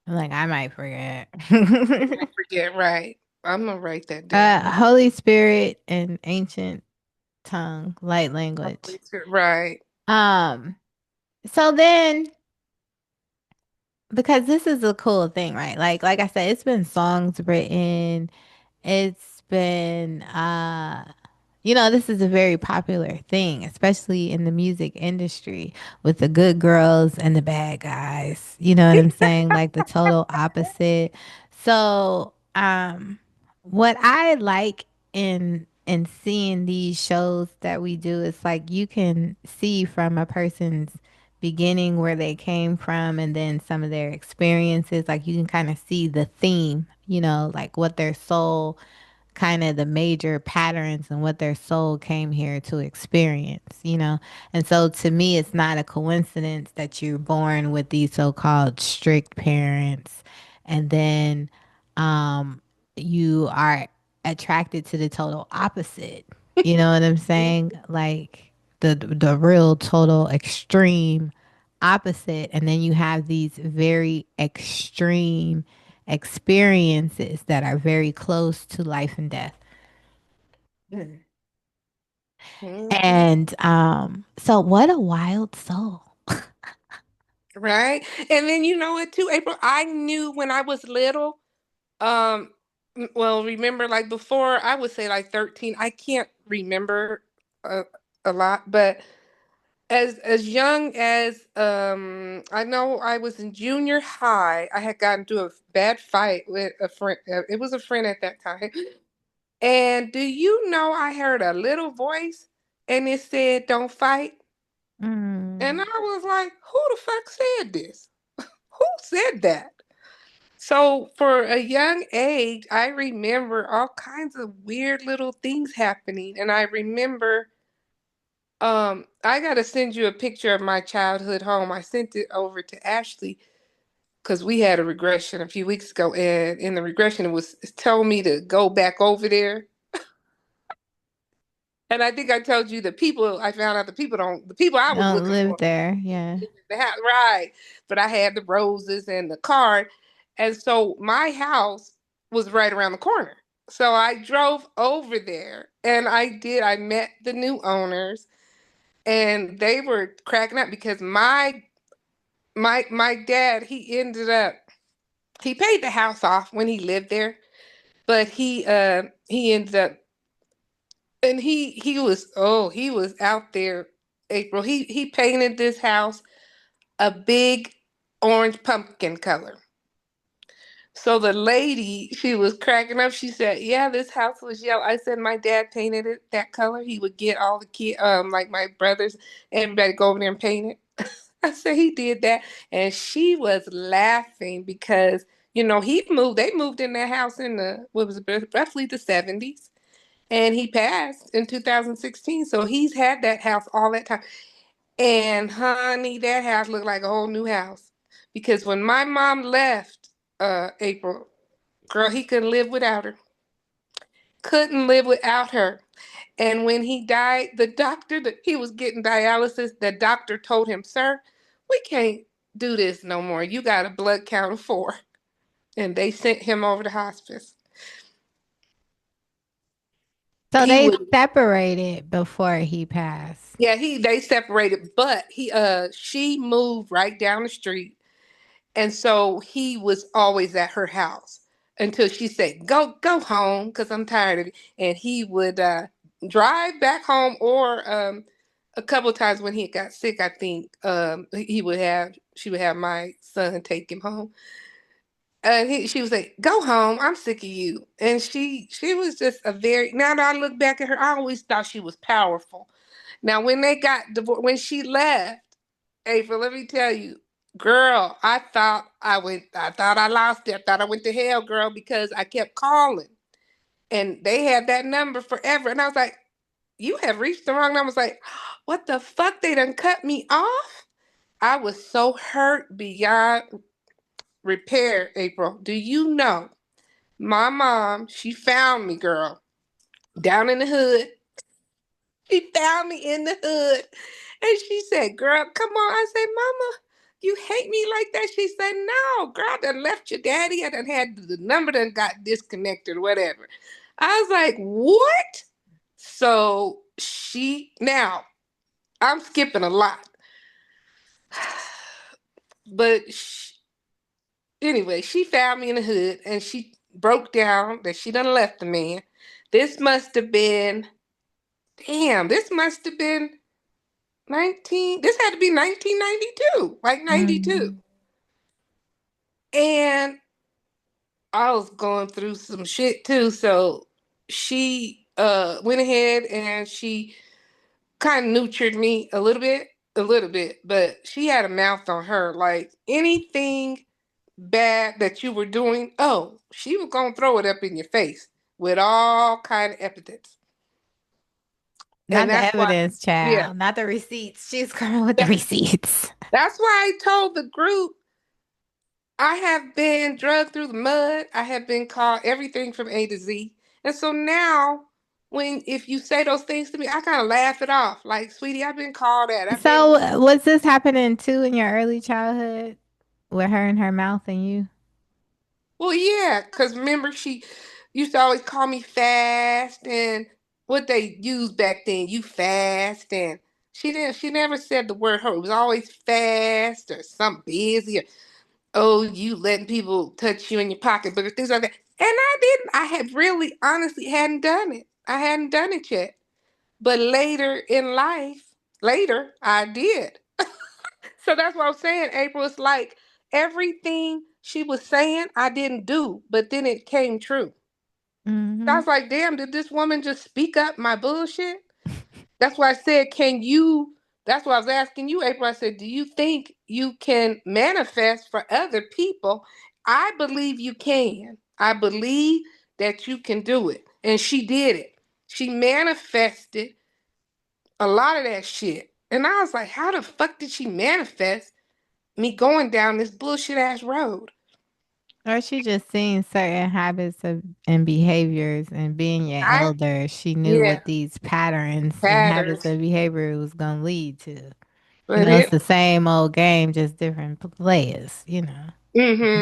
I'm like, I might forget.
I forget, right. I'm gonna write that down.
Holy Spirit and ancient tongue, light language.
Right.
Um, so then because this is a cool thing, right? Like I said, it's been songs written, it's been this is a very popular thing, especially in the music industry with the good girls and the bad guys. You know what I'm saying? Like the total opposite. So, what I like in seeing these shows that we do is like you can see from a person's beginning where they came from and then some of their experiences. Like you can kind of see the theme, like what their soul kind of the major patterns and what their soul came here to experience. And so to me, it's not a coincidence that you're born with these so-called strict parents and then um, you are attracted to the total opposite. You know what I'm saying? Like the real total extreme opposite. And then you have these very extreme experiences that are very close to life and death.
Mhm.
And so what a wild soul.
Right. And then you know what too, April? I knew when I was little, well, remember like before I would say like 13. I can't remember a, a lot, but as young as I know I was in junior high, I had gotten into a bad fight with a friend. It was a friend at that time. And do you know I heard a little voice and it said, "Don't fight." And
Mm.
I was like, who the fuck said this? Who said that? So for a young age, I remember all kinds of weird little things happening. And I remember I gotta send you a picture of my childhood home. I sent it over to Ashley because we had a regression a few weeks ago, and in the regression it told me to go back over there. And I think I told you I found out the people I was
Don't
looking
live
for
there. Yeah.
the house, right. But I had the roses and the card. And so my house was right around the corner. So I drove over there and I met the new owners and they were cracking up because my dad, he paid the house off when he lived there, but he ended up and he was out there, April. He painted this house a big orange pumpkin color. So the lady, she was cracking up. She said, "Yeah, this house was yellow." I said, "My dad painted it that color. He would get all the kids, like my brothers, everybody go over there and paint it." I said he did that, and she was laughing because he moved. They moved in that house in the what was it, roughly the 70s, and he passed in 2016. So he's had that house all that time. And honey, that house looked like a whole new house because when my mom left, April. Girl, he couldn't live without her. Couldn't live without her. And when he died, the doctor that he was getting dialysis, the doctor told him, "Sir, we can't do this no more. You got a blood count of 4." And they sent him over to hospice.
So
He
they
would
separated before he passed.
Yeah, they separated, but she moved right down the street. And so he was always at her house until she said, "Go home, because I'm tired of it." And he would drive back home, or a couple of times when he got sick, I think she would have my son take him home. And she would say, "Go home, I'm sick of you." And she was just now that I look back at her, I always thought she was powerful. Now, when they got divorced, when she left, April, let me tell you, girl, I thought I lost it. I thought I went to hell, girl, because I kept calling. And they had that number forever. And I was like, "You have reached the wrong number." I was like, "What the fuck? They done cut me off?" I was so hurt beyond repair, April. Do you know? My mom, she found me, girl, down in the hood. She found me in the hood. And she said, "Girl, come on." I said, "Mama, you hate me like that?" She said, "No, girl, I done left your daddy. I done had the number done got disconnected or whatever." I was like, "What?" So now I'm skipping a lot. But anyway, she found me in the hood and she broke down that she done left the man. This must have been, this must have been this had to be 1992, like 92.
Mm.
And I was going through some shit too. So she went ahead and she kind of nurtured me a little bit, but she had a mouth on her. Like anything bad that you were doing, oh, she was gonna throw it up in your face with all kind of epithets. And
Not the
that's why,
evidence,
yeah,
child. Not the receipts. She's coming with the
that,
receipts.
that's why I told the group I have been drugged through the mud. I have been called everything from A to Z. And so now, if you say those things to me, I kind of laugh it off. Like, "Sweetie, I've been called that. I've been."
So was this happening too in your early childhood with her and her mouth and you?
Well, yeah, because remember, she used to always call me fast, and what they used back then, "you fast," and she never said the word "her." It was always fast or something busy, or, "Oh, you letting people touch you in your pocketbook," or things like that. And I didn't. I had really, honestly, hadn't done it. I hadn't done it yet. But later in life, I did. So that's what I'm saying, April. It's like everything she was saying, I didn't do, but then it came true. I
Mm-hmm.
was like, "Damn, did this woman just speak up my bullshit?" That's why I said, "Can you?" That's why I was asking you, April. I said, "Do you think you can manifest for other people?" I believe you can. I believe that you can do it. And she did it. She manifested a lot of that shit. And I was like, "How the fuck did she manifest me going down this bullshit ass road?"
Or she just seen certain habits and behaviors, and being your
I
elder, she knew
Yeah,
what these patterns and habits
patterns.
of behavior was going to lead to.
But
It's
it
the same old game, just different players, different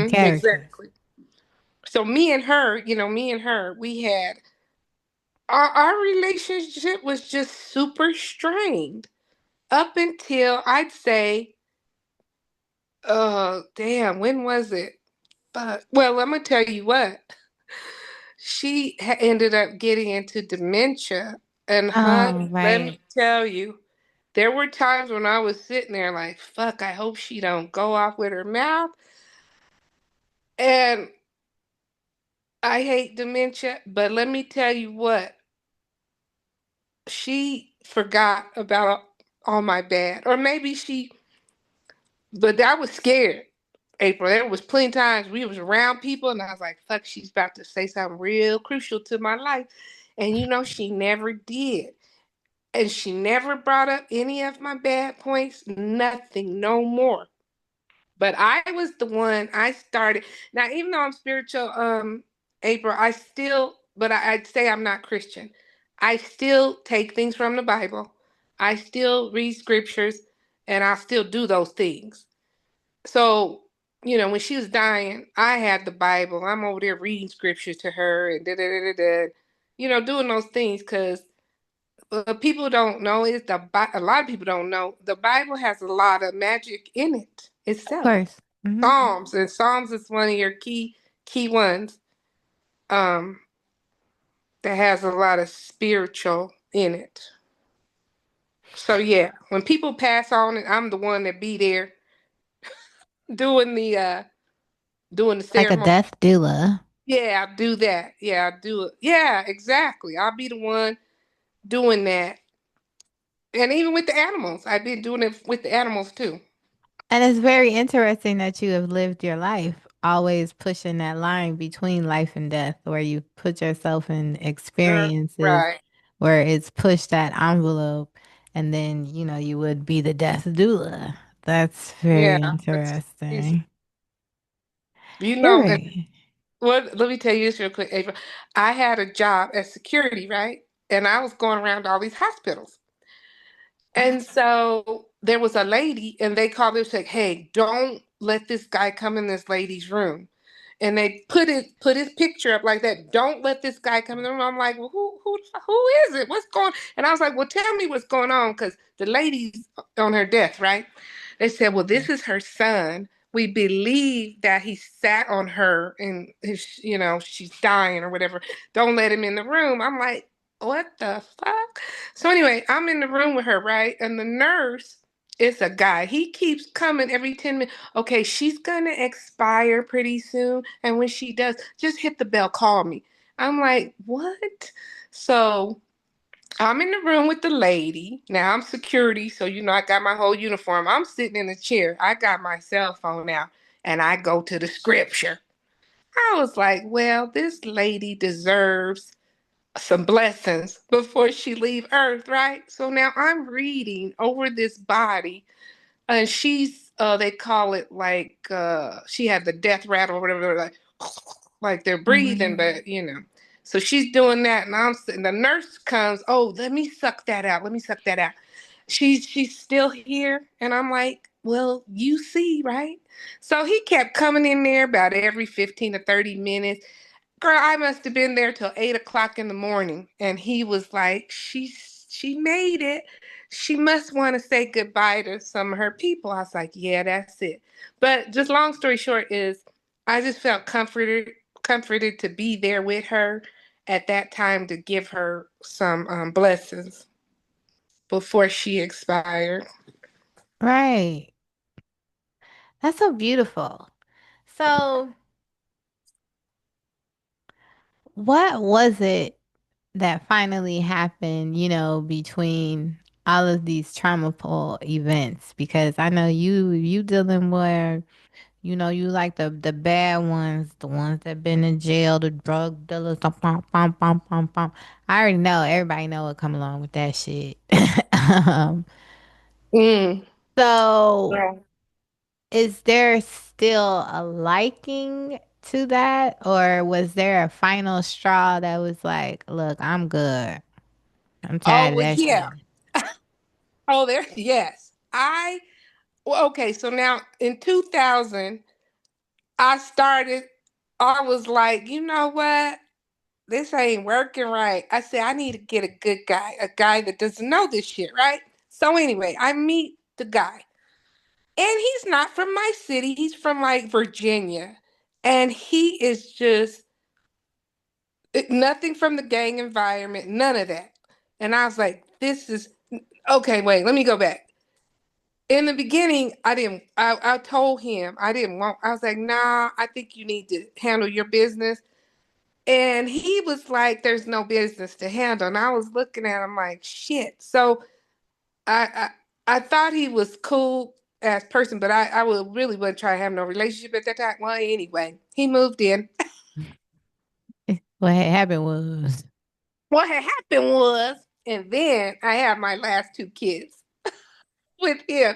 characters.
exactly. So me and her, we had our relationship was just super strained up until I'd say, damn, when was it? Well, I'm gonna tell you what. She ended up getting into dementia, and
Oh,
honey, let
right.
me tell you, there were times when I was sitting there like, "Fuck, I hope she don't go off with her mouth." And I hate dementia, but let me tell you what, she forgot about all my bad. Or maybe she, but I was scared, April. There was plenty of times we was around people and I was like, fuck, she's about to say something real crucial to my life. And she never did. And she never brought up any of my bad points, nothing, no more. But I was the one, I started. Now, even though I'm spiritual, April, I'd say I'm not Christian. I still take things from the Bible. I still read scriptures and I still do those things. So, when she was dying, I had the Bible. I'm over there reading scripture to her and da da da da da, doing those things because people don't know is a lot of people don't know the Bible has a lot of magic in it
Of
itself.
course. Hmm.
Psalms is one of your key ones um that has a lot of spiritual in it. So yeah, when people pass on it, I'm the one that be there doing the
Like a
ceremony.
death doula.
Yeah, I do that. Yeah, I do it. Yeah, exactly. I'll be the one doing that. And even with the animals, I've been doing it with the animals too.
And it's very interesting that you have lived your life always pushing that line between life and death, where you put yourself in experiences
Right.
where it's pushed that envelope, and then, you would be the death doula. That's
Yeah.
very
That's crazy.
interesting.
You
You're
know,
right.
let me tell you this real quick, Ava. I had a job as security, right? And I was going around to all these hospitals. And so there was a lady, and they called her said, "Hey, don't let this guy come in this lady's room." And they put his picture up like that. Don't let this guy come in the room. I'm like, well, who is it? What's going? And I was like, well, tell me what's going on, because the lady's on her death, right? They said, well, this is her son. We believe that he sat on her and she's dying or whatever. Don't let him in the room. I'm like, what the fuck? So anyway, I'm in the room with her, right? And the nurse is a guy. He keeps coming every 10 minutes. Okay, she's gonna expire pretty soon. And when she does, just hit the bell, call me. I'm like, what? So I'm in the room with the lady. Now I'm security, so I got my whole uniform. I'm sitting in a chair. I got my cell phone out and I go to the scripture. I was like, well, this lady deserves some blessings before she leave earth, right? So now I'm reading over this body and she's they call it like she had the death rattle or whatever, like they're breathing,
Hmm.
but so she's doing that and I'm sitting, the nurse comes, oh, let me suck that out, let me suck that out. She's still here and I'm like, well, you see, right? So he kept coming in there about every 15 to 30 minutes. Girl, I must have been there till 8 o'clock in the morning. And he was like, she made it. She must want to say goodbye to some of her people. I was like, yeah, that's it. But just long story short is I just felt comforted to be there with her at that time to give her some blessings before she expired.
Right. That's so beautiful. So, what was it that finally happened, between all of these traumaful events? Because I know you dealing with, you like the bad ones, the ones that been in jail, the drug dealers, the pom pom pom pom pom. I already know, everybody know what come along with that shit. um,
Mm.
so
Yeah.
is there still a liking to that, or was there a final straw that was like, look, I'm good. I'm
Oh,
tired of
well,
that
yeah.
shit.
Oh, there, yes. Well, okay, so now in 2000, I started, I was like, you know what? This ain't working right. I said, I need to get a good guy, a guy that doesn't know this shit, right? So anyway, I meet the guy. And he's not from my city. He's from like Virginia. And he is just nothing from the gang environment, none of that. And I was like, this is okay, wait, let me go back. In the beginning, I told him I didn't want, I was like, nah, I think you need to handle your business. And he was like, there's no business to handle. And I was looking at him like, shit. So I I thought he was cool as person, but I would really wouldn't try to have no relationship at that time. Well, anyway, he moved in.
What had happened was,
What had happened was, and then I had my last two kids with him,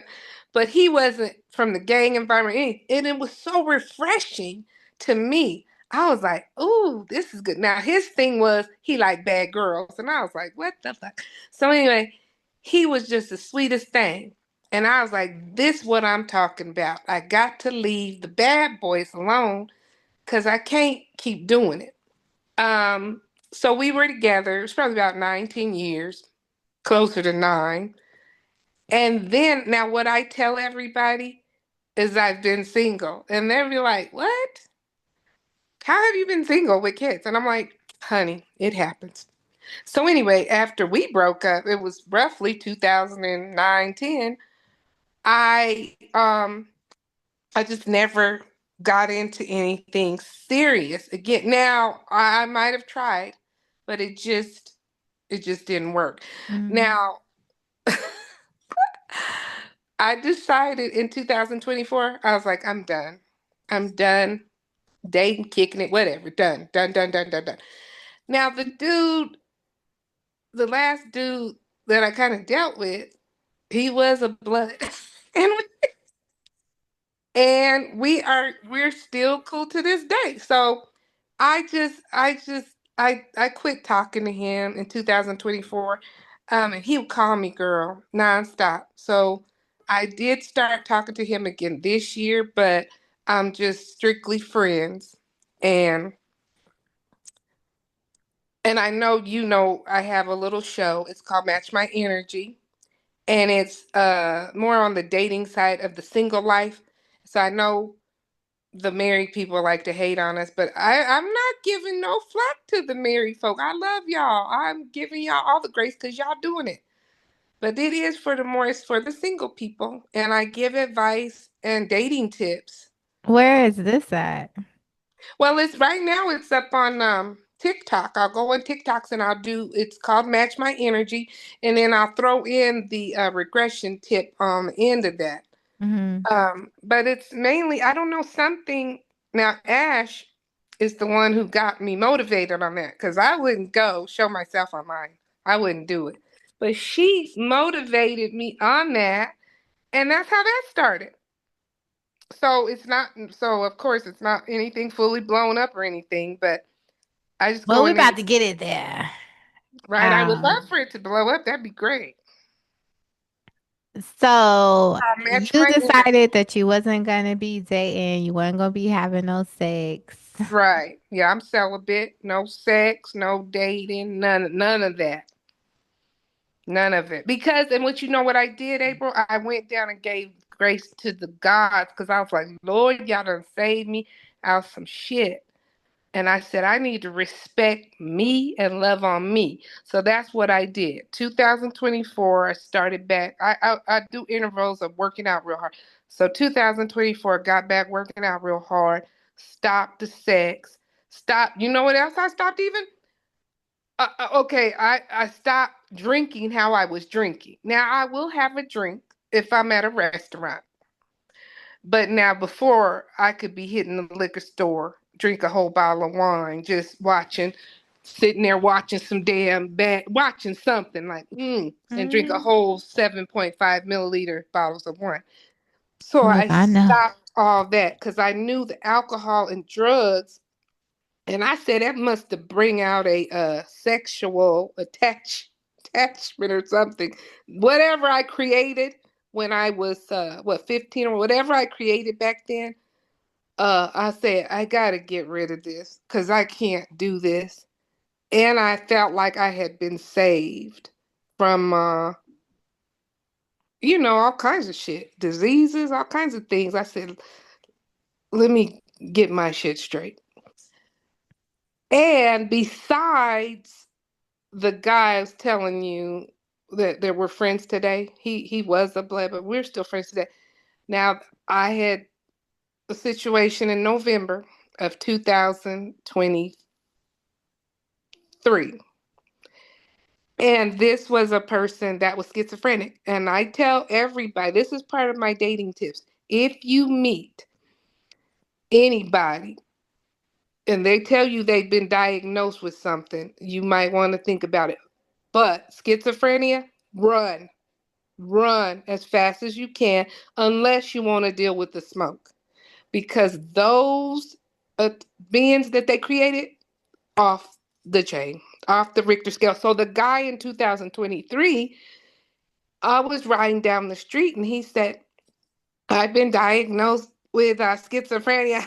but he wasn't from the gang environment, and it was so refreshing to me. I was like, "Ooh, this is good." Now his thing was he liked bad girls, and I was like, "What the fuck?" So anyway, he was just the sweetest thing, and I was like, "This what I'm talking about. I got to leave the bad boys alone because I can't keep doing it." Um, so we were together. It was probably about 19 years, closer to nine. And then now what I tell everybody is I've been single. And they'll be like, "What? How have you been single with kids?" And I'm like, "Honey, it happens." So anyway, after we broke up, it was roughly 2009, 10. I just never got into anything serious again. Now, I might have tried, but it just didn't work.
mm,
Now, I decided in 2024, I was like, I'm done. I'm done dating, kicking it, whatever. Done, done, done, done, done, done. Now, the last dude that I kind of dealt with, he was a blood. and we're still cool to this day. So I quit talking to him in 2024. And he would call me girl nonstop. So I did start talking to him again this year, but I'm just strictly friends. And and I know I have a little show. It's called Match My Energy. And it's more on the dating side of the single life. So I know the married people like to hate on us, but I'm not giving no flack to the married folk. I love y'all. I'm giving y'all all the grace because y'all doing it. But it is for the more, it's for the single people. And I give advice and dating tips.
where is this at?
Well, it's right now it's up on TikTok. I'll go on TikToks and I'll do it's called Match My Energy. And then I'll throw in the regression tip on the end of that.
Hmm.
But it's mainly, I don't know, something. Now, Ash is the one who got me motivated on that because I wouldn't go show myself online. I wouldn't do it. But she motivated me on that, and that's how that started. So it's not, so of course, it's not anything fully blown up or anything, but I just
Well,
go
we're
in there,
about to get it there.
right? I would love
Um,
for it to blow up. That'd be great.
so
I'll match
you
my energy.
decided that you wasn't gonna be dating, you weren't gonna be having no sex.
Right. Yeah, I'm celibate. No sex, no dating, none of that. None of it. Because, and what you know what I did, April? I went down and gave grace to the gods because I was like, Lord, y'all done saved me out some shit. And I said, I need to respect me and love on me. So that's what I did. 2024, I started back. I do intervals of working out real hard. So 2024, got back working out real hard, stopped the sex, stopped. You know what else I stopped even? Okay, I stopped drinking how I was drinking. Now I will have a drink if I'm at a restaurant, but now before I could be hitting the liquor store, drink a whole bottle of wine, just watching, sitting there watching some damn bad, watching something like and drink a
Mm.
whole 7.5 milliliter bottles of wine. So
Look,
I
I know.
stopped all that because I knew the alcohol and drugs. And I said that must have bring out a sexual attachment or something. Whatever I created when I was 15 or whatever I created back then, I said I gotta get rid of this because I can't do this. And I felt like I had been saved from all kinds of shit, diseases, all kinds of things. I said, let me get my shit straight. And besides the guy I was telling you that we're friends today, he was a blood, but we're still friends today. Now, I had a situation in November of 2024. three. And this was a person that was schizophrenic. And I tell everybody, this is part of my dating tips. If you meet anybody and they tell you they've been diagnosed with something, you might want to think about it. But schizophrenia, run, run as fast as you can, unless you want to deal with the smoke. Because those uh, beings that they created, off the chain, off the Richter scale. So the guy in 2023, I was riding down the street and he said, I've been diagnosed with schizophrenia.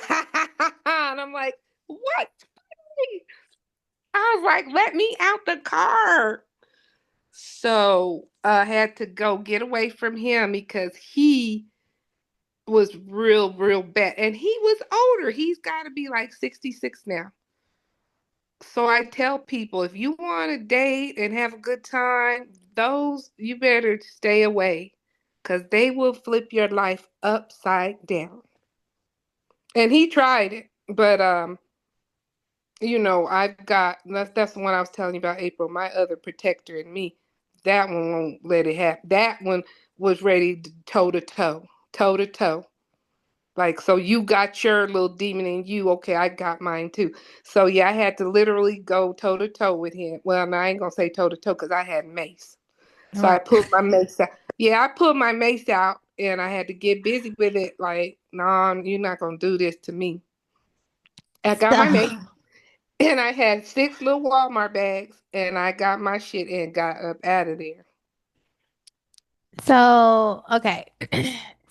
And I'm like, what? I was like, let me out the car. So I had to go get away from him because he was real, real bad. And he was older. He's got to be like 66 now. So I tell people if you want to date and have a good time, those you better stay away because they will flip your life upside down. And he tried it, but I've got that's the one I was telling you about, April. My other protector in me, that one won't let it happen. That one was ready toe to toe, toe to toe. Like, so you got your little demon in you. Okay, I got mine too. So yeah, I had to literally go toe to toe with him. Well, no, I ain't gonna say toe to toe because I had mace. So I
Right.
pulled my mace out. Yeah, I pulled my mace out and I had to get busy with it. Like, no, you're not gonna do this to me. I got
So,
my mace and I had six little Walmart bags and I got my shit and got up out of there.
so okay.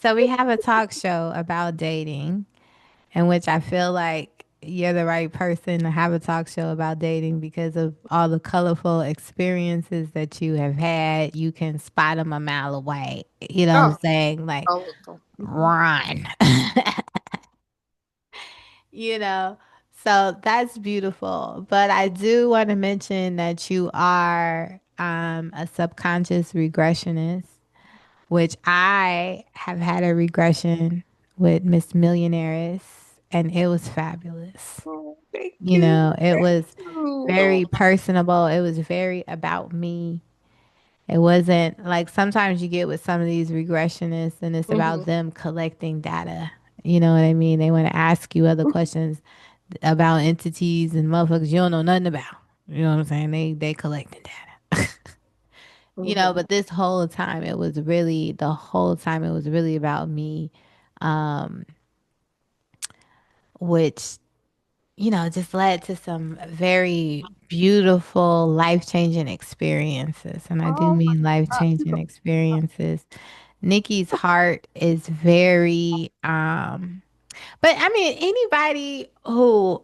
So we have a talk show about dating, in which I feel like you're the right person to have a talk show about dating because of all the colorful experiences that you have had. You can spot them a mile away. You know what I'm
Oh,
saying? Like,
all of them. Mhm.
run. you know? So that's beautiful. But I do want to mention that you are a subconscious regressionist, which I have had a regression with Miss Millionairess, and it was fabulous.
Oh, thank
You
you.
know, it
Thank
was
you.
very personable. It was very about me. It wasn't like sometimes you get with some of these regressionists and it's about
Mhm.
them collecting data. You know what I mean? They want to ask you other questions about entities and motherfuckers you don't know nothing about. You know what I'm saying? They collecting data. You know,
Mhm.
but this whole time it was really the whole time it was really about me, um, which just led to some very beautiful life changing experiences. And I do
Oh
mean life
my God. You
changing
go.
experiences. Nikki's heart is very, but I mean, anybody who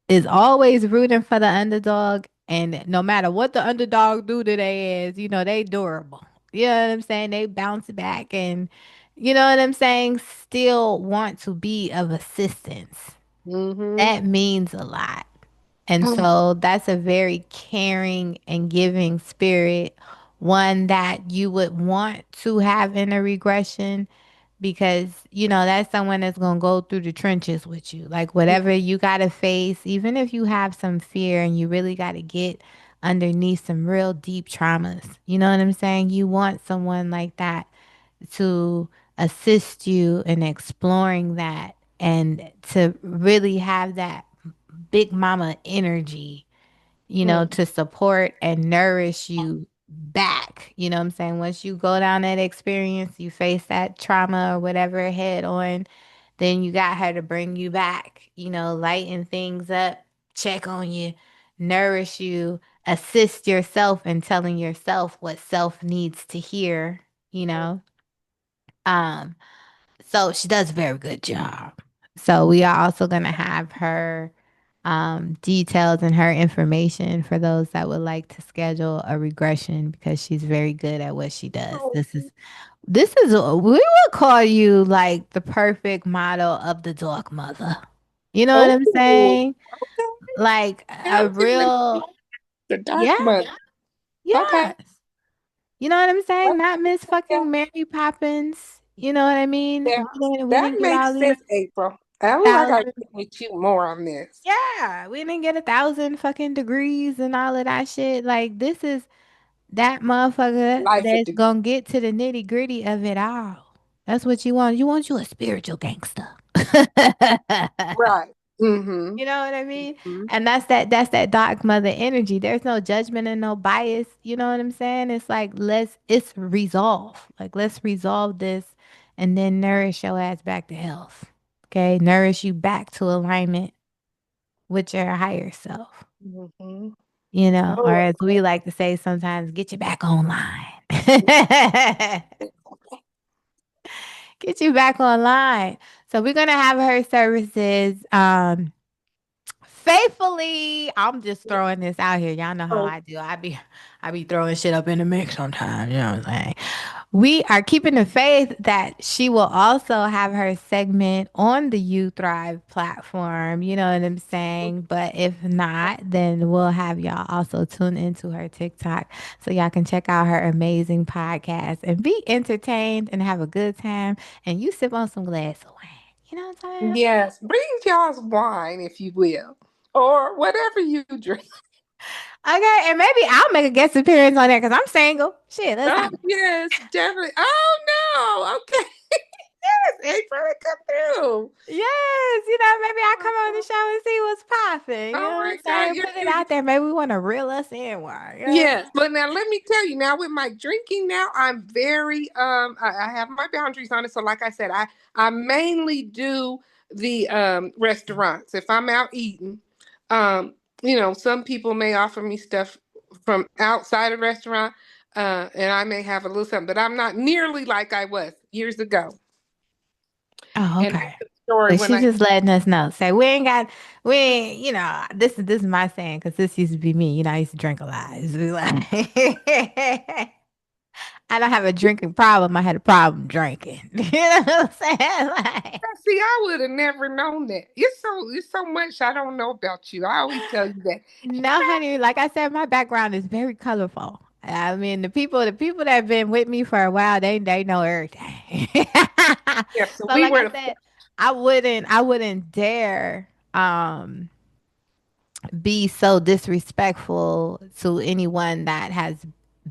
is always rooting for the underdog, and no matter what the underdog do to their ass, they durable. You know what I'm saying? They bounce back and, you know what I'm saying? Still want to be of assistance.
Mhm.
That means a lot. And
Oh,
so that's a very caring and giving spirit, one that you would want to have in a regression because, that's someone that's going to go through the trenches with you. Like whatever you got to face, even if you have some fear and you really got to get underneath some real deep traumas. You know what I'm saying? You want someone like that to assist you in exploring that and to really have that big mama energy,
mm,
to support and nourish you back. You know what I'm saying? Once you go down that experience, you face that trauma or whatever head on, then you got her to bring you back, lighten things up, check on you, nourish you, assist yourself in telling yourself what self needs to hear, you know? Um, so she does a very good job. So we are also going to have her details and her information for those that would like to schedule a regression because she's very good at what she does.
oh,
This is we would call you like the perfect model of the dog mother. You know what I'm
oh,
saying?
okay.
Like
Now
a
I'm getting ready to
real,
like the dark
yeah,
month. Okay.
yes. You know what I'm saying? Not Miss
Yeah,
fucking Mary Poppins. You know what I mean?
yeah.
We
That
didn't get all
makes
these.
sense, April. I gotta get with you more on this.
Yeah, we didn't get 1,000 fucking degrees and all of that shit. Like this is that motherfucker
Life with
that's
the
gonna get to the nitty gritty of it all. That's what you want. You want you a spiritual gangster.
right. Mm-hmm.
You know what I mean?
Hmm.
And that's that dark mother energy. There's no judgment and no bias. You know what I'm saying? It's like it's resolve. Like let's resolve this and then nourish your ass back to health. Okay? Nourish you back to alignment with your higher self.
Hmm.
You know, or
Oh,
as we like to say sometimes, get you back online. Get you back online. So we're gonna have her services faithfully. I'm just throwing this out here. Y'all know how
oh,
I do. I be throwing shit up in the mix sometimes. You know what I'm saying? We are keeping the faith that she will also have her segment on the You Thrive platform. You know what I'm saying? But if not, then we'll have y'all also tune into her TikTok so y'all can check out her amazing podcast and be entertained and have a good time. And you sip on some glass of wine. You know what I'm saying?
yes. Bring y'all's wine, if you will, or whatever you drink.
Okay, and maybe I'll make a guest appearance on there because I'm single. Shit, let's
Oh,
have it.
yes, definitely. Oh no. Okay. Yes, April, come through.
Yes, maybe I'll come on the show and see what's popping. You
Oh
know what
my
I'm
God,
saying? Put it out there. Maybe we want to reel us in one. You know?
yes, but now let me tell you. Now with my drinking, now I'm very I have my boundaries on it. So like I said, I mainly do the restaurants. If I'm out eating, um, some people may offer me stuff from outside a restaurant, and I may have a little something, but I'm not nearly like I was years ago.
Oh,
And
okay.
that's the story
So
when
she's
I
just letting us know. Say we ain't, this is my saying because this used to be me. I used to drink a lot. It's just like I don't have a drinking problem. I had a problem drinking. You know what I'm saying? Like,
see, I would have never known that. It's so much I don't know about you. I always tell you that.
no, honey. Like I said, my background is very colorful. I mean, the people that have been with me for a while, they know everything.
Yeah, so
So,
we
like I
were
said, I wouldn't dare be so disrespectful to anyone that has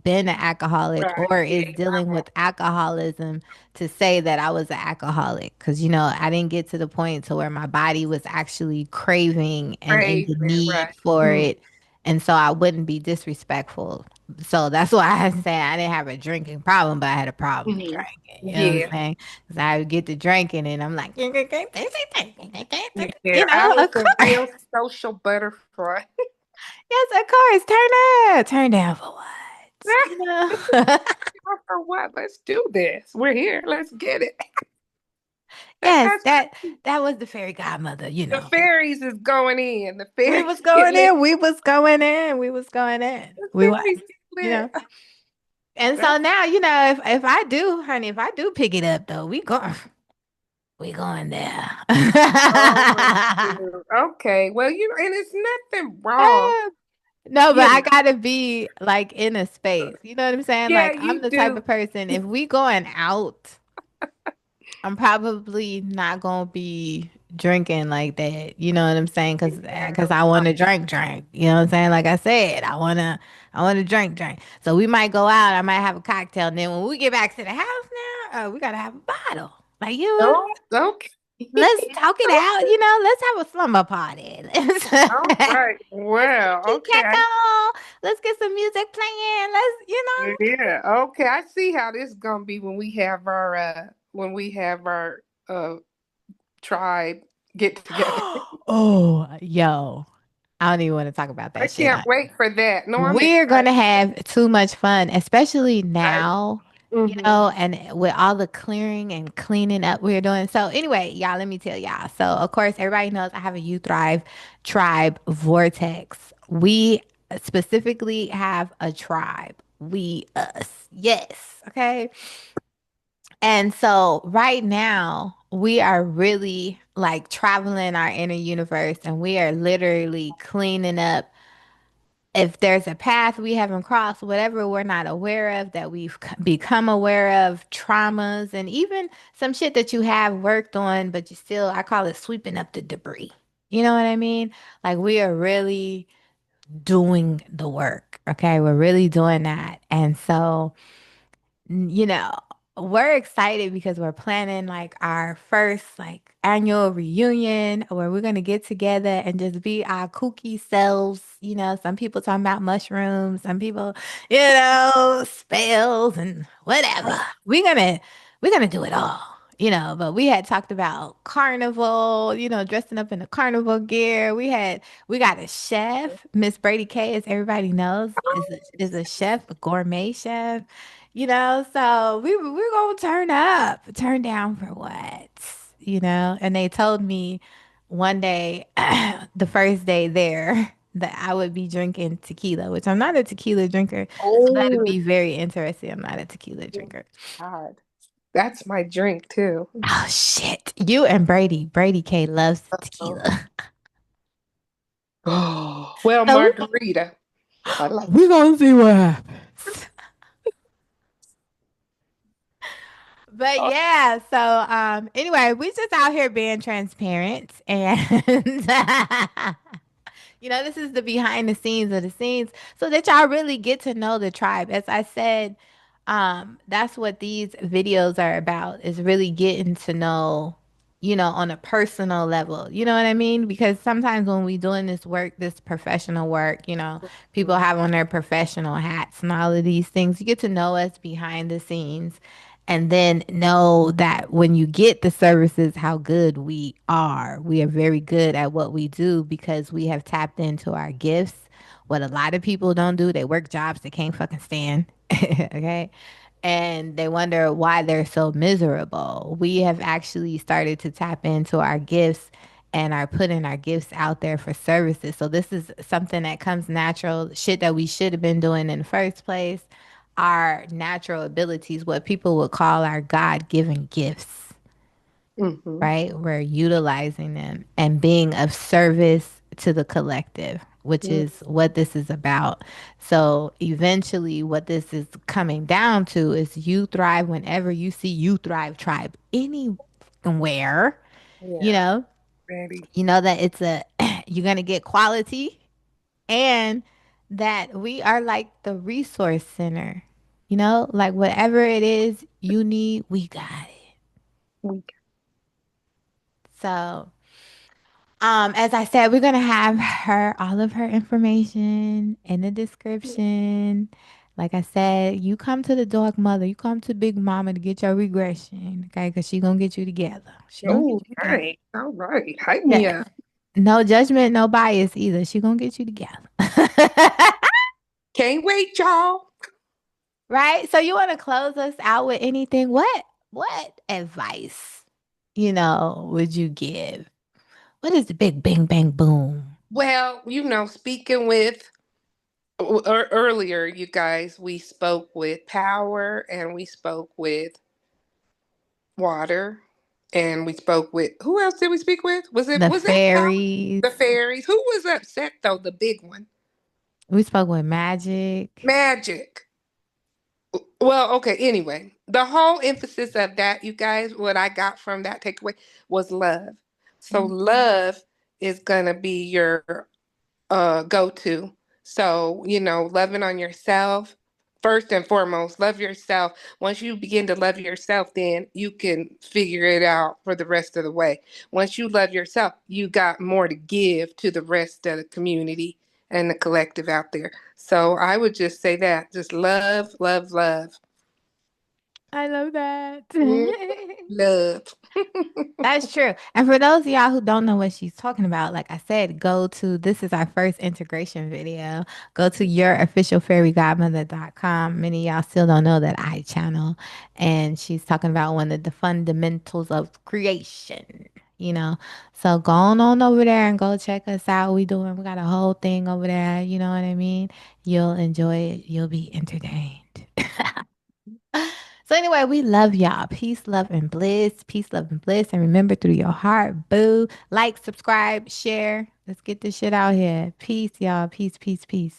been an alcoholic
right.
or
Yeah,
is dealing with alcoholism to say that I was an alcoholic because I didn't get to the point to where my body was actually craving and in
praise
the
it,
need
right.
for
Mm-hmm.
it, and so I wouldn't be disrespectful. So that's why I say I didn't have a drinking problem, but I had a problem
Hmm.
drinking. You know what I'm
Yeah.
saying? Because I would get to drinking and I'm like,
Yeah, I was
of
a
course.
real social butterfly.
Yes, of course. Turn up. Turn down for what?
For what? Let's do this. We're here. Let's get it.
Yes,
That's
that was the fairy godmother.
the fairies is going in. The
We
fairies
was
get
going
lit.
in. We was going in. We was going in.
The
We was,
fairies get
you know.
lit.
And so
That's
now, if I do, honey, if I do pick it up though, we going there.
oh, shoot. Okay. Well, and it's nothing wrong.
No, but
You
I
know.
gotta be like in a space. You know what I'm saying?
Yeah,
Like I'm
you
the type
do.
of person, if we going out, I'm probably not gonna be drinking like that. You know what I'm saying? Cause I want to drink. You know what I'm saying? Like I said, I wanna drink. So we might go out. I might have a cocktail, and then when we get back to the house now, we gotta have a bottle. Like
Oh, okay.
let's talk it out. Let's have a slumber party.
All right.
Let's get
Well,
Kit
okay.
Kat on. Let's get some music playing.
Yeah. Okay. I see how this is gonna be when we have our uh tribe get together.
Oh, yo. I don't even want to talk about
I
that shit.
can't wait for that. No, I'm
We're
excited.
gonna have too much fun, especially
Right.
now,
Mm-hmm.
and with all the clearing and cleaning up we're doing. So anyway, y'all, let me tell y'all. So of course, everybody knows I have a You Thrive tribe vortex. We specifically have a tribe. We us. Yes. Okay. And so right now we are really like traveling our inner universe and we are literally cleaning up if there's a path we haven't crossed, whatever we're not aware of that we've become aware of, traumas, and even some shit that you have worked on, but you still, I call it sweeping up the debris. You know what I mean? Like we are really doing the work. Okay. We're really doing that. And so, you know, we're excited because we're planning like our first like annual reunion where we're gonna get together and just be our kooky selves. You know, some people talking about mushrooms, some people, spells and whatever. We're gonna do it all. But we had talked about carnival, dressing up in the carnival gear. We got a chef, Miss Brady K, as everybody knows, is a chef, a gourmet chef. So we're gonna turn up, turn down for what? And they told me one day, the first day there, that I would be drinking tequila, which I'm not a tequila drinker. So that'd
Oh,
be very interesting. I'm not a tequila drinker.
God. That's my drink too.
Oh shit. You and Brady K loves
Oh,
tequila.
well,
So
margarita. I like.
we're gonna see what happens. But
Oh,
yeah, so anyway, we just out here being transparent and this is the behind the scenes of the scenes so that y'all really get to know the tribe. As I said, that's what these videos are about is really getting to know, on a personal level. You know what I mean? Because sometimes when we doing this work, this professional work, people have on their professional hats and all of these things. You get to know us behind the scenes and then know that when you get the services, how good we are. We are very good at what we do because we have tapped into our gifts. What a lot of people don't do, they work jobs they can't fucking stand. Okay. And they wonder why they're so miserable. We have actually started to tap into our gifts and are putting our gifts out there for services. So this is something that comes natural, shit that we should have been doing in the first place. Our natural abilities, what people would call our God given gifts,
mm-hmm.
right? We're utilizing them and being of service to the collective, which is what this is about. So eventually, what this is coming down to is you thrive whenever you see you thrive tribe anywhere, you
Yeah,
know,
ready.
that it's you're going to get quality and that we are like the resource center, like whatever it is you need, we got it.
We
So, as I said, we're gonna have all of her information in the description. Like I said, you come to the dog mother, you come to Big Mama to get your regression, okay? Because she gonna get you together. She gonna get
Oh,
you together.
nice. All right. Hype me
Yeah.
up.
No judgment, no bias either. She gonna get you together.
Can't wait, y'all.
Right? So you want to close us out with anything? What advice, would you give? What is the big bang bang boom?
Well, speaking with earlier, you guys, we spoke with power and we spoke with water and we spoke with who else did we speak with?
The
Was that power?
fairies.
The fairies. Who was upset though? The big one.
We spoke with magic.
Magic. Well, okay, anyway, the whole emphasis of that, you guys, what I got from that takeaway was love. So love is gonna be your go to. So, loving on yourself, first and foremost, love yourself. Once you begin to love yourself, then you can figure it out for the rest of the way. Once you love yourself, you got more to give to the rest of the community and the collective out there. So I would just say that just love, love, love.
I love that.
Mm, love.
That's true. And for those of y'all who don't know what she's talking about, like I said, this is our first integration video. Go to yourofficialfairygodmother.com. Many of y'all still don't know that I channel. And she's talking about one of the fundamentals of creation, you know. So go on over there and go check us out. We got a whole thing over there. You know what I mean? You'll enjoy it. You'll be entertained. So anyway, we love y'all. Peace, love, and bliss. Peace, love, and bliss. And remember through your heart, boo. Like, subscribe, share. Let's get this shit out here. Peace, y'all. Peace, peace, peace.